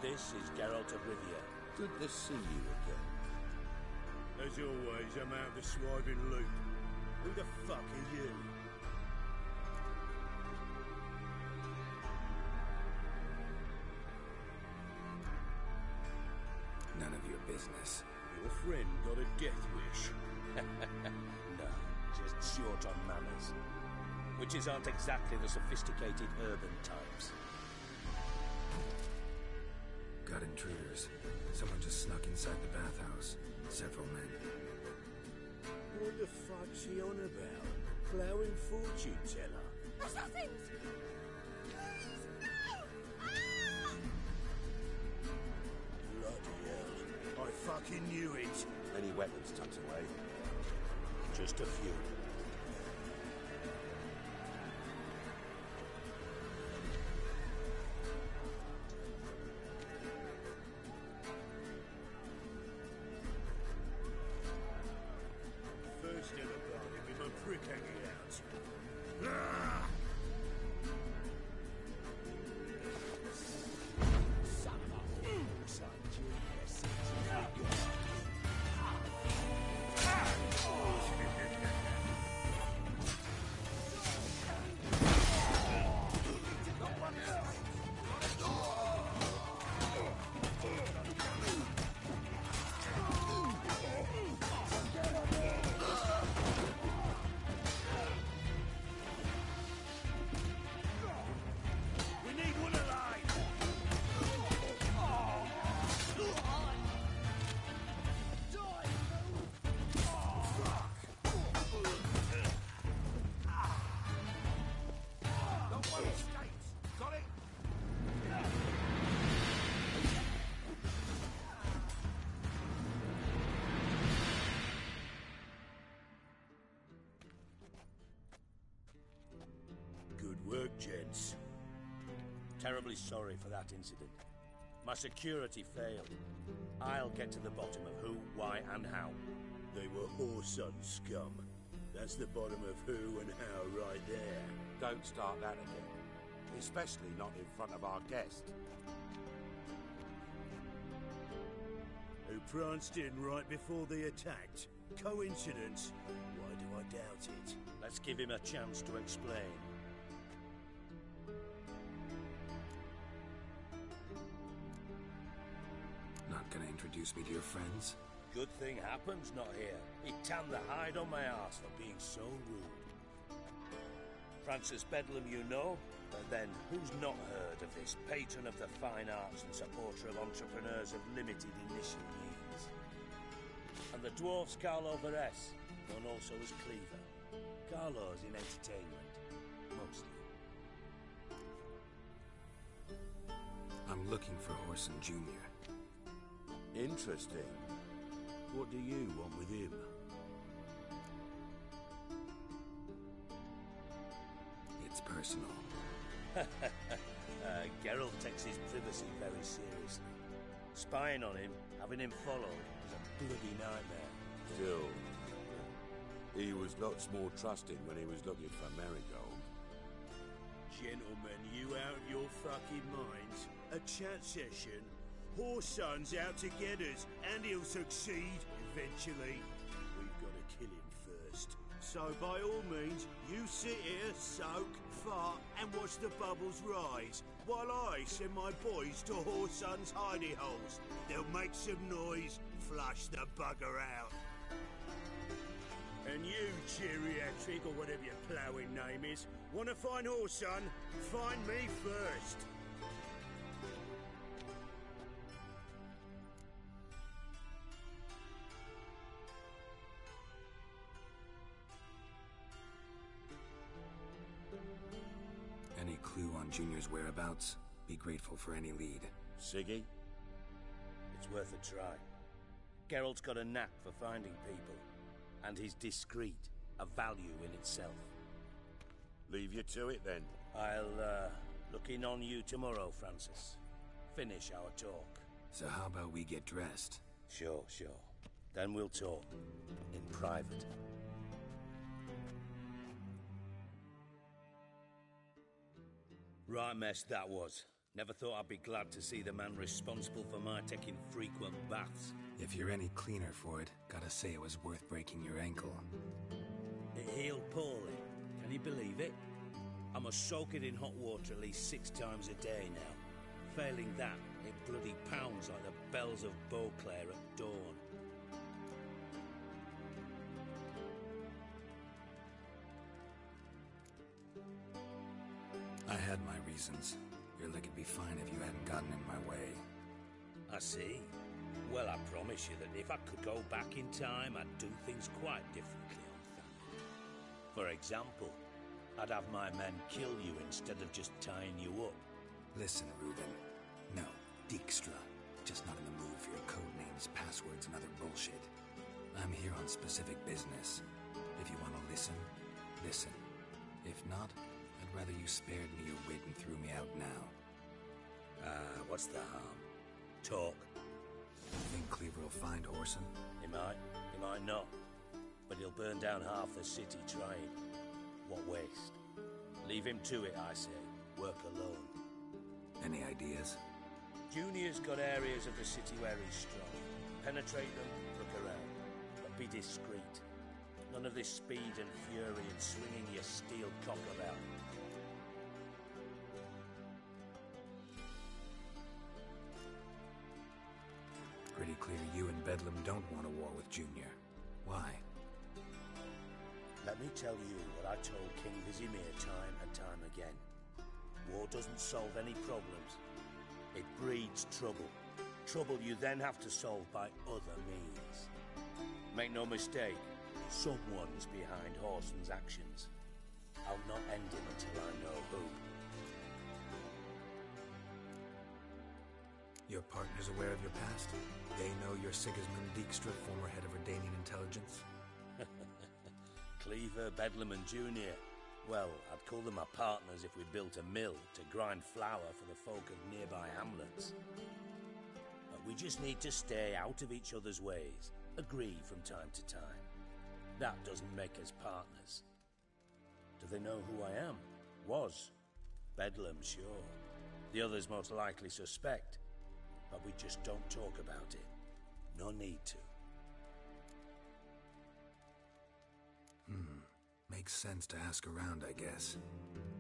This is Geralt of Rivia. Good to see you again. As always, I'm out the swiving loop. Who the fuck are you? None of your business. Your friend got a death wish. No, just short on manners. Witches aren't exactly the sophisticated urban types. Got intruders. Someone just snuck inside the bathhouse. Several men. What the fuck's he on about? Plowing fortune teller? Assassins! Please, no! Ah! Bloody hell. I fucking knew it. Any weapons tucked away? Just a few. First ever party with my prick hanging out. Ah! Son of a son, Junior. work, gents. Terribly sorry for that incident. My security failed. I'll get to the bottom of who, why, and how. They were whoreson scum. That's the bottom of who and how right there. Don't start that again. Especially not in front of our guest. Who pranced in right before they attacked. Coincidence? Why do I doubt it? Let's give him a chance to explain. Not gonna introduce me to your friends? Good thing happens not here. He tanned the hide on my arse for being so rude. Francis Bedlam you know, but then who's not heard of this patron of the fine arts and supporter of entrepreneurs of limited initial means? And the dwarf's Carlo Varese, known also as Cleaver. Carlo's in entertainment, mostly. I'm looking for Horson Jr. Interesting. What do you want with him? It's personal. Geralt takes his privacy very seriously. Spying on him, having him followed, is a bloody nightmare. Still, he was lots more trusting when he was looking for Marigold. Gentlemen, you out of your fucking minds? A chat session? Horson's out to get us, and he'll succeed eventually. We've got to kill him first. So by all means, you sit here, soak, fart, and watch the bubbles rise, while I send my boys to Horson's hidey holes. They'll make some noise, flush the bugger out. And you, geriatric, or whatever your ploughing name is, want to find Horson? Find me first. Any clue on Junior's whereabouts? Be grateful for any lead. Siggy? It's worth a try. Geralt's got a knack for finding people. And he's discreet, a value in itself. Leave you to it, then. I'll, look in on you tomorrow, Francis. Finish our talk. So how about we get dressed? Sure. Then we'll talk. In private. Right mess that was. Never thought I'd be glad to see the man responsible for my taking frequent baths. If you're any cleaner for it, gotta say it was worth breaking your ankle. It healed poorly. Can you believe it? I must soak it in hot water at least 6 times a day now. Failing that, it bloody pounds like the bells of Beauclair at dawn. I had my reasons. Your leg would be fine if you hadn't gotten in my way. I see. Well, I promise you that if I could go back in time, I'd do things quite differently on Thanet. For example, I'd have my men kill you instead of just tying you up. Listen, Reuben. No, Dijkstra. Just not in the mood for your code names, passwords, and other bullshit. I'm here on specific business. If you want to listen, listen. If not, I'd rather you spared me your wit and threw me out now. What's the harm? Talk. You think Cleaver will find Horson? He might not. But he'll burn down half the city trying. What waste? Leave him to it, I say. Work alone. Any ideas? Junior's got areas of the city where he's strong. Penetrate them, look around. But be discreet. None of this speed and fury and swinging your steel cock about. Pretty clear you and Bedlam don't want a war with Junior. Why? Let me tell you what I told King Vizimir time and time again. War doesn't solve any problems. It breeds trouble. Trouble you then have to solve by other means. Make no mistake, someone's behind Horson's actions. I'll not end him until I know who. Your partner's aware of your past? They know you're Sigismund Dijkstra, former head of Redanian intelligence? Cleaver, Bedlam and Junior. Well, I'd call them my partners if we built a mill to grind flour for the folk of nearby hamlets. But we just need to stay out of each other's ways, agree from time to time. That doesn't make us partners. Do they know who I am? Was. Bedlam, sure. The others most likely suspect. But we just don't talk about it. No need to. Makes sense to ask around, I guess.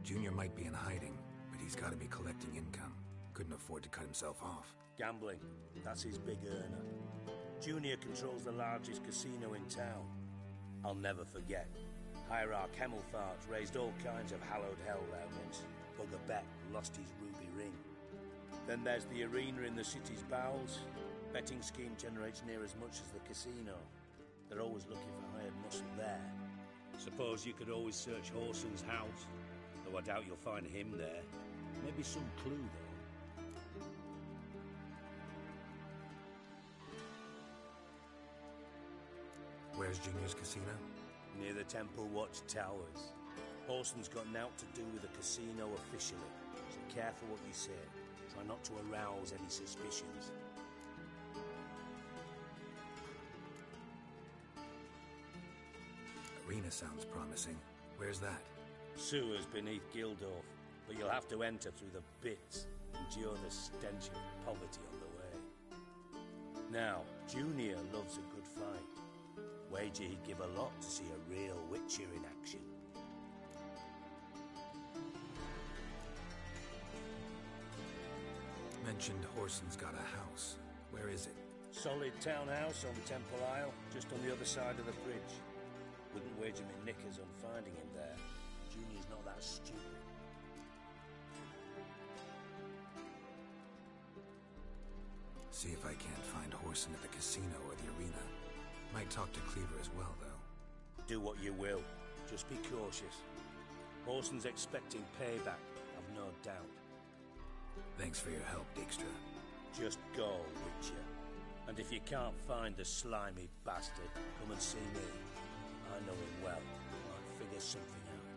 Junior might be in hiding, but he's got to be collecting income. Couldn't afford to cut himself off. Gambling. That's his big earner. Junior controls the largest casino in town. I'll never forget. Hierarch Hemmelfarts raised all kinds of hallowed hell there once. Bugger Bet lost his ruby ring. Then there's the arena in the city's bowels. Betting scheme generates near as much as the casino. They're always looking for hired muscle there. Suppose you could always search Horson's house, though I doubt you'll find him there. Maybe some clue, though. Where's Junior's casino? Near the Temple Watch Towers. Horson's got naught to do with the casino officially, so careful what you say. Try not to arouse any suspicions. Arena sounds promising. Where's that? Sewers beneath Gildorf, but you'll have to enter through the bits, endure the stench of poverty on the way. Now, Junior loves a good fight. Wager he'd give a lot to see a real Witcher in action. Mentioned Horson's got a house. Where is it? Solid townhouse on Temple Isle, just on the other side of the bridge. Wouldn't wager me knickers on finding him there. Junior's not that stupid. See if I can't find Horson at the casino or the arena. Might talk to Cleaver as well, though. Do what you will. Just be cautious. Horson's expecting payback, I've no doubt. Thanks for your help, Dijkstra. Just go, Witcher. And if you can't find the slimy bastard, come and see me. I know him well. Might figure something out.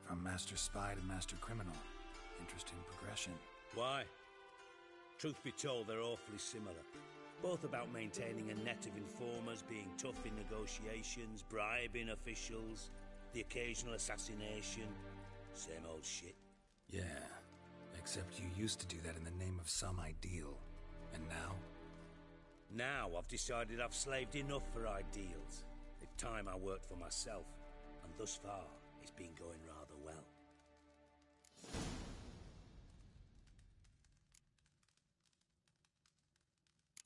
From Master Spy to Master Criminal. Interesting progression. Why? Truth be told, they're awfully similar. Both about maintaining a net of informers, being tough in negotiations, bribing officials, the occasional assassination. Same old shit. Yeah, except you used to do that in the name of some ideal. And now? Now I've decided I've slaved enough for ideals. It's time I worked for myself. And thus far, it's been going rather well.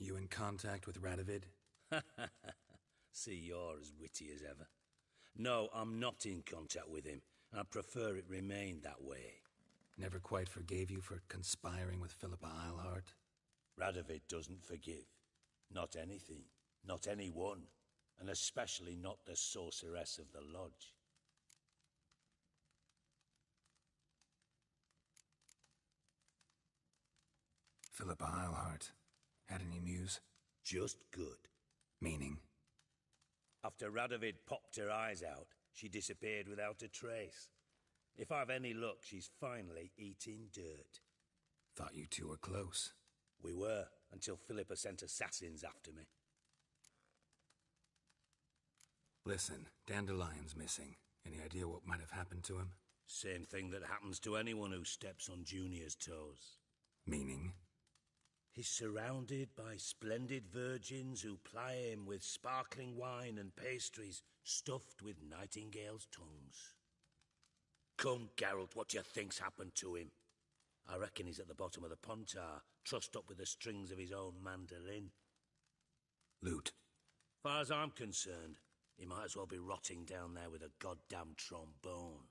You in contact with Radovid? See, you're as witty as ever. No, I'm not in contact with him. I prefer it remained that way. Never quite forgave you for conspiring with Philippa Eilhart? Radovid doesn't forgive. Not anything. Not anyone. And especially not the sorceress of the Lodge. Philippa Eilhart. Had any news? Just good. Meaning? After Radovid popped her eyes out, she disappeared without a trace. If I've any luck, she's finally eating dirt. Thought you two were close. We were, until Philippa sent assassins after me. Listen, Dandelion's missing. Any idea what might have happened to him? Same thing that happens to anyone who steps on Junior's toes. Meaning? He's surrounded by splendid virgins who ply him with sparkling wine and pastries stuffed with nightingales' tongues. Come, Geralt, what do you think's happened to him? I reckon he's at the bottom of the Pontar, trussed up with the strings of his own mandolin. Loot. Far as I'm concerned, he might as well be rotting down there with a goddamn trombone.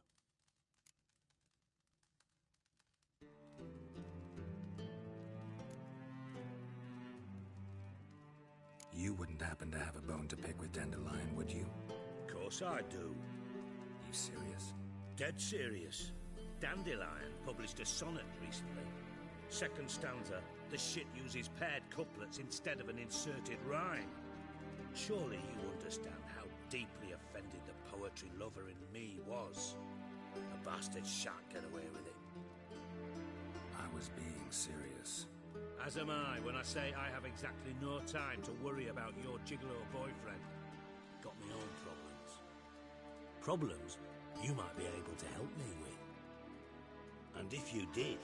You wouldn't happen to have a bone to pick with Dandelion, would you? Of course I do. You serious? Dead serious. Dandelion published a sonnet recently. Second stanza the shit uses paired couplets instead of an inserted rhyme. Surely you understand how deeply offended the poetry lover in me was. A bastard shan't get away with it. I was being serious. As am I when I say I have exactly no time to worry about your gigolo boyfriend. Got my own problems. Problems you might be able to help me with. And if you did,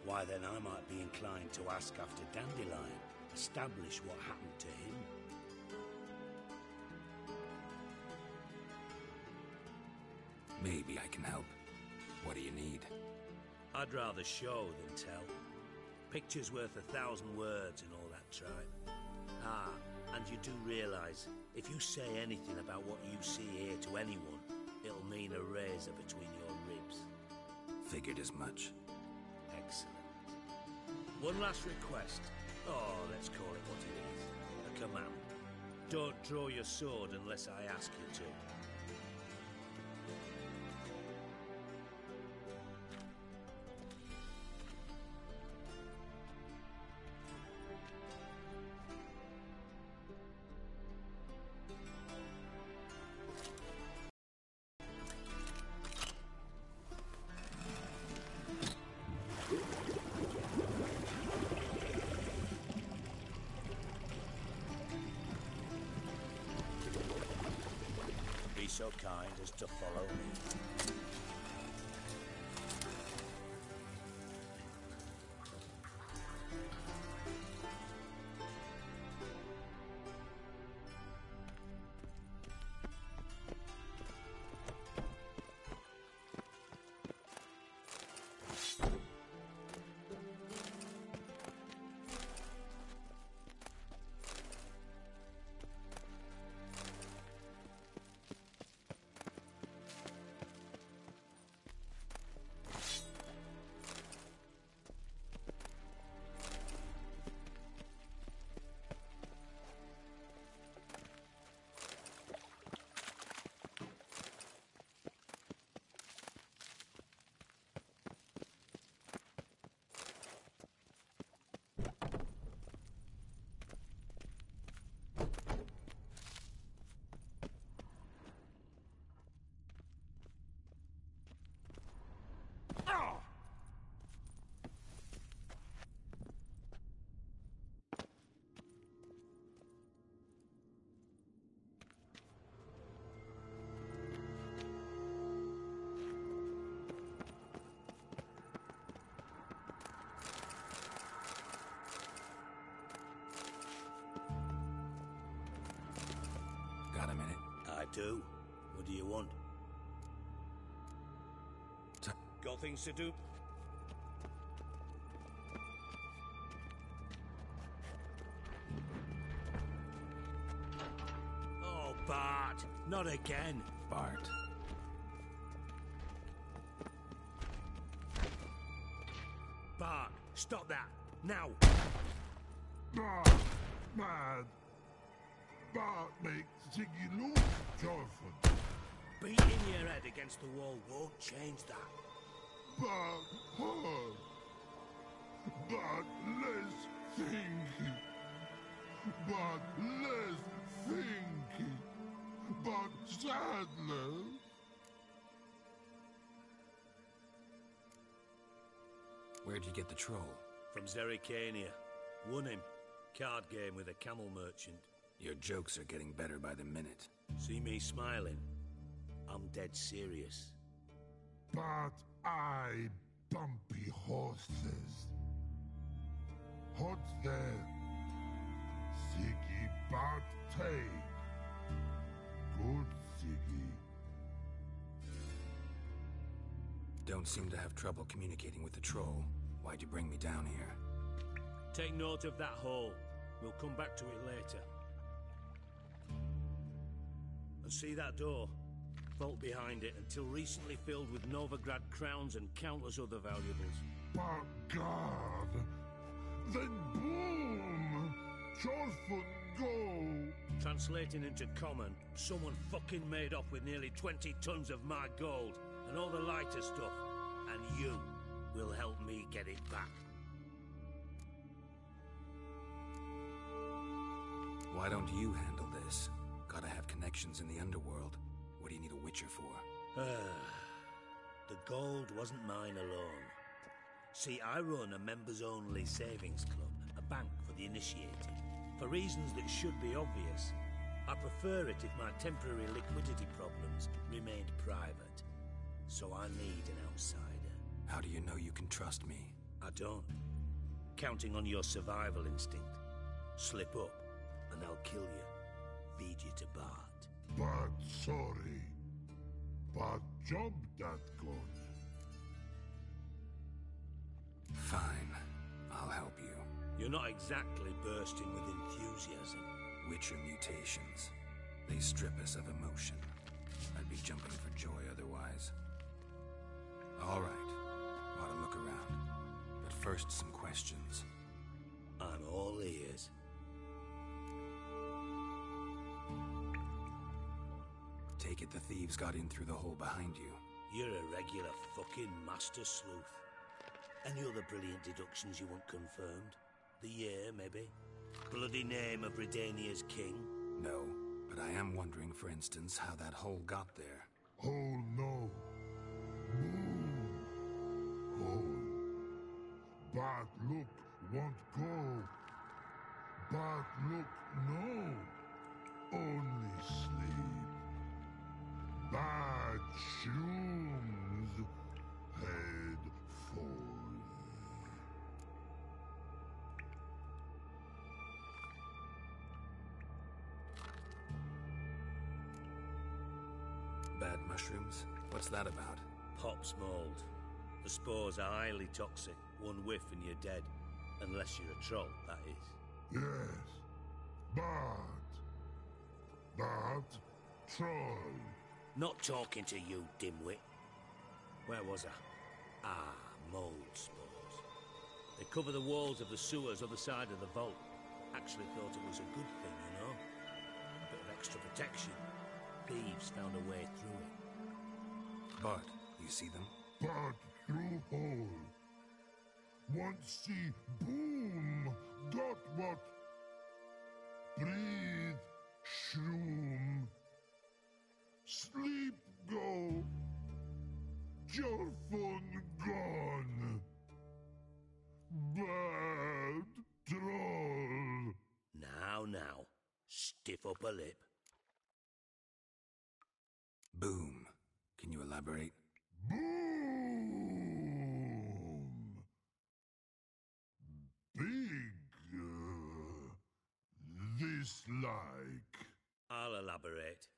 why then I might be inclined to ask after Dandelion, establish what happened to him. Maybe I can help. What do you need? I'd rather show than tell. Picture's worth 1,000 words and all that tripe. Ah, and you do realise, if you say anything about what you see here to anyone, it'll mean a razor between your ribs. Figured as much. Excellent. One last request. Oh, let's call it what it is. A command. Don't draw your sword unless I ask you to. So kind as to follow me. Got a minute? I do. What do you want? Got things to do? Oh, Bart! Not again! Bart. Bart, stop that! Now! Bart, man! Bart makes Ziggy lose, Jonathan. Beating your head against the wall won't change that. Bart hurt. Bart less thinky. Bart less thinky. Bart sadness. Where'd you get the troll? From Zerrikania. Won him. Card game with a camel merchant. Your jokes are getting better by the minute. See me smiling? I'm dead serious. But I bumpy horses. Hot there. Ziggy Bart take. Good Ziggy. Don't seem to have trouble communicating with the troll. Why'd you bring me down here? Take note of that hole. We'll come back to it later. And see that door? Vault behind it, until recently filled with Novigrad crowns and countless other valuables. But God! Then boom! Jorfoot go! Translating into common, someone fucking made off with nearly 20 tons of my gold, and all the lighter stuff, and you will help me get it back. Why don't you handle this? Gotta have connections in the underworld. What do you need a witcher for? The gold wasn't mine alone. See, I run a members-only savings club, a bank for the initiated. For reasons that should be obvious, I prefer it if my temporary liquidity problems remained private. So I need an outsider. How do you know you can trust me? I don't. Counting on your survival instinct. Slip up, and I'll kill you. Feed you to Bart. But sorry. But job that good. Fine. I'll help you. You're not exactly bursting with enthusiasm. Witcher mutations. They strip us of emotion. I'd be jumping for joy otherwise. All right. Ought to look around. But first, some questions. I'm all ears. Take it the thieves got in through the hole behind you. You're a regular fucking master sleuth. Any other brilliant deductions you want confirmed? The year, maybe? Bloody name of Redania's king? No, but I am wondering, for instance, how that hole got there. Oh no. Boom. Hole. But look, won't go. But look, no. Only sleep. Bad shrooms. Head full. Bad mushrooms? What's that about? Pop's mold. The spores are highly toxic. One whiff and you're dead. Unless you're a troll, that is. Yes. But troll. Not talking to you, dimwit. Where was I? Mold spores. They cover the walls of the sewers other side of the vault. Actually thought it was a good thing, you know? A bit of extra protection. Thieves found a way through it. But, you see them? But through hole. Once see boom. Got what? Breathe. Shroom. Sleep go. Your phone gone. Bad troll. Now. Stiff up a lip. Boom. Can you elaborate? Boom. Big. This like. I'll elaborate.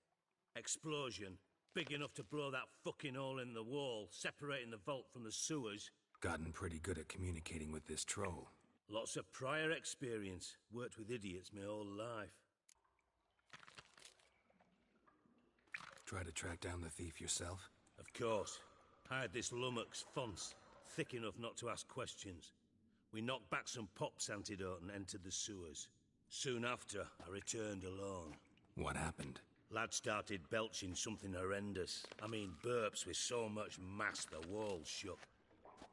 Explosion. Big enough to blow that fucking hole in the wall, separating the vault from the sewers. Gotten pretty good at communicating with this troll. Lots of prior experience. Worked with idiots my whole life. Try to track down the thief yourself? Of course. I had this lummox Fonce, thick enough not to ask questions. We knocked back some Pop's antidote and entered the sewers. Soon after, I returned alone. What happened? Lad started belching something horrendous. I mean, burps with so much mass the walls shook.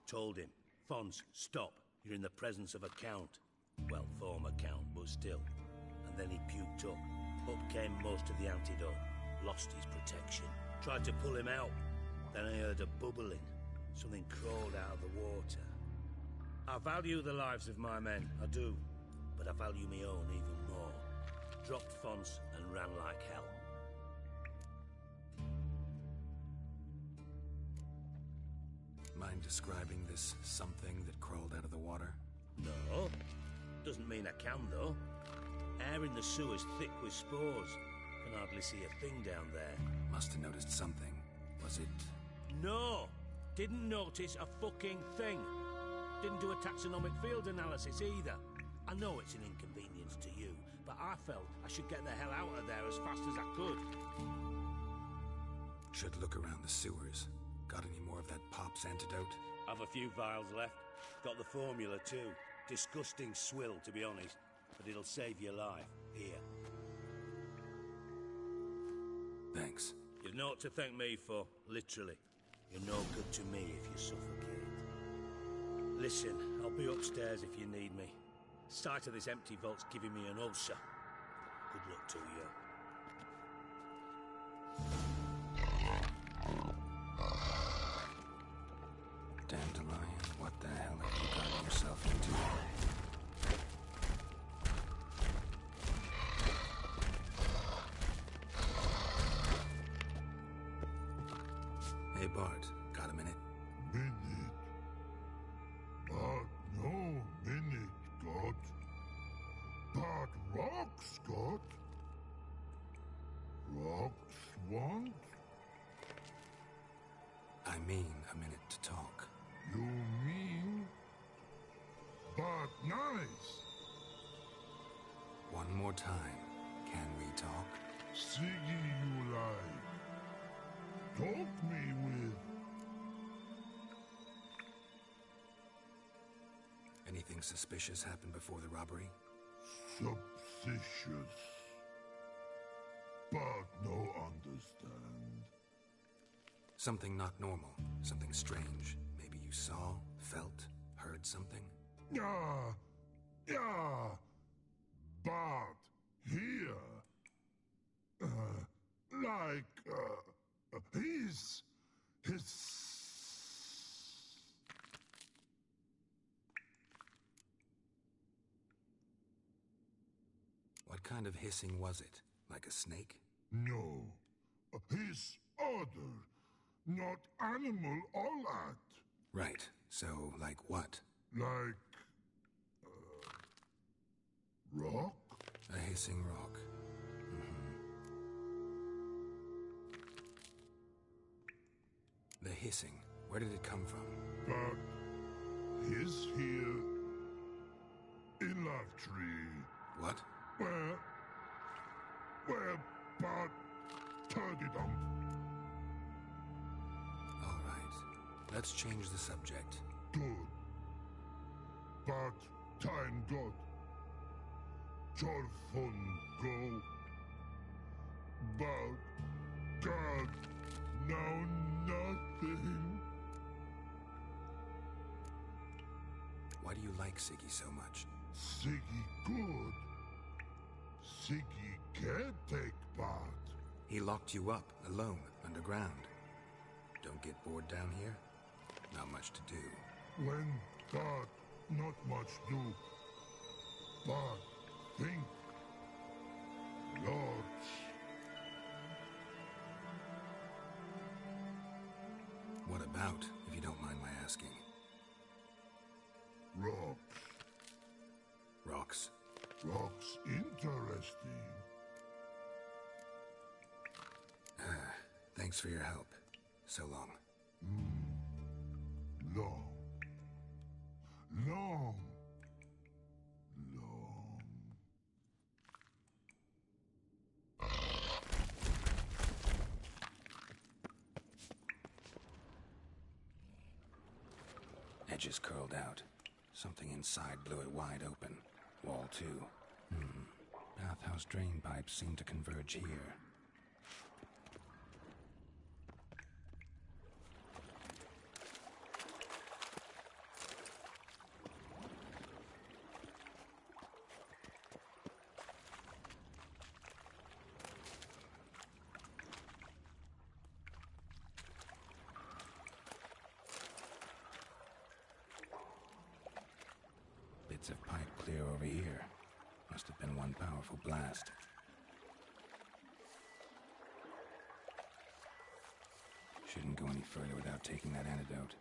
Told him, Fonce, stop. You're in the presence of a count. Well, former count, but still. And then he puked up. Up came most of the antidote. Lost his protection. Tried to pull him out. Then I heard a bubbling. Something crawled out of the water. I value the lives of my men, I do. But I value my own even more. Dropped Fonce and ran like hell. Mind describing this something that crawled out of the water? No. Doesn't mean I can, though. Air in the sewer's thick with spores. Can hardly see a thing down there. Must have noticed something. Was it... No! Didn't notice a fucking thing. Didn't do a taxonomic field analysis either. I know it's an inconvenience to you, but I felt I should get the hell out of there as fast as I could. Should look around the sewers. Got any more of that Pop's antidote? I've a few vials left. Got the formula too. Disgusting swill, to be honest. But it'll save your life. Here. Thanks. You've naught to thank me for, literally. You're no good to me if you suffocate. Listen, I'll be upstairs if you need me. Sight of this empty vault's giving me an ulcer. Good luck to you. Dandelion, what the hell have you gotten yourself into? Hey Bart, got a minute? Minute. But no minute got. But rocks got. Rocks want? I mean a minute to talk. You mean? But nice. One more time. Can we talk? Siggy you like. Talk me with. Anything suspicious happened before the robbery? Suspicious. But no understand. Something not normal. Something strange. Maybe you saw, felt, heard something? Yeah. Yeah. But here. His. What kind of hissing was it? Like a snake? No. His other. Not animal all at. Right. So, like what? Like. Rock? A hissing rock. The hissing. Where did it come from? But his here in Love Tree. What? Where but Turdy-dum. All right. Let's change the subject. Good. But time got. Torfun go. But God now nothing. Why do you like Siggy so much? Siggy good. Siggy can't take part. He locked you up, alone, underground. Don't get bored down here? Not much to do. When but not much do. But think. Lots. What about, if you don't mind my asking? Rocks. Rocks? Rocks interesting. Thanks for your help. So long. Long. Long. Edges curled out. Something inside blew it wide open. Wall too. Bathhouse drain pipes seem to converge here. Bits of pipe clear over here. Must have been one powerful blast. Shouldn't go any further without taking that antidote.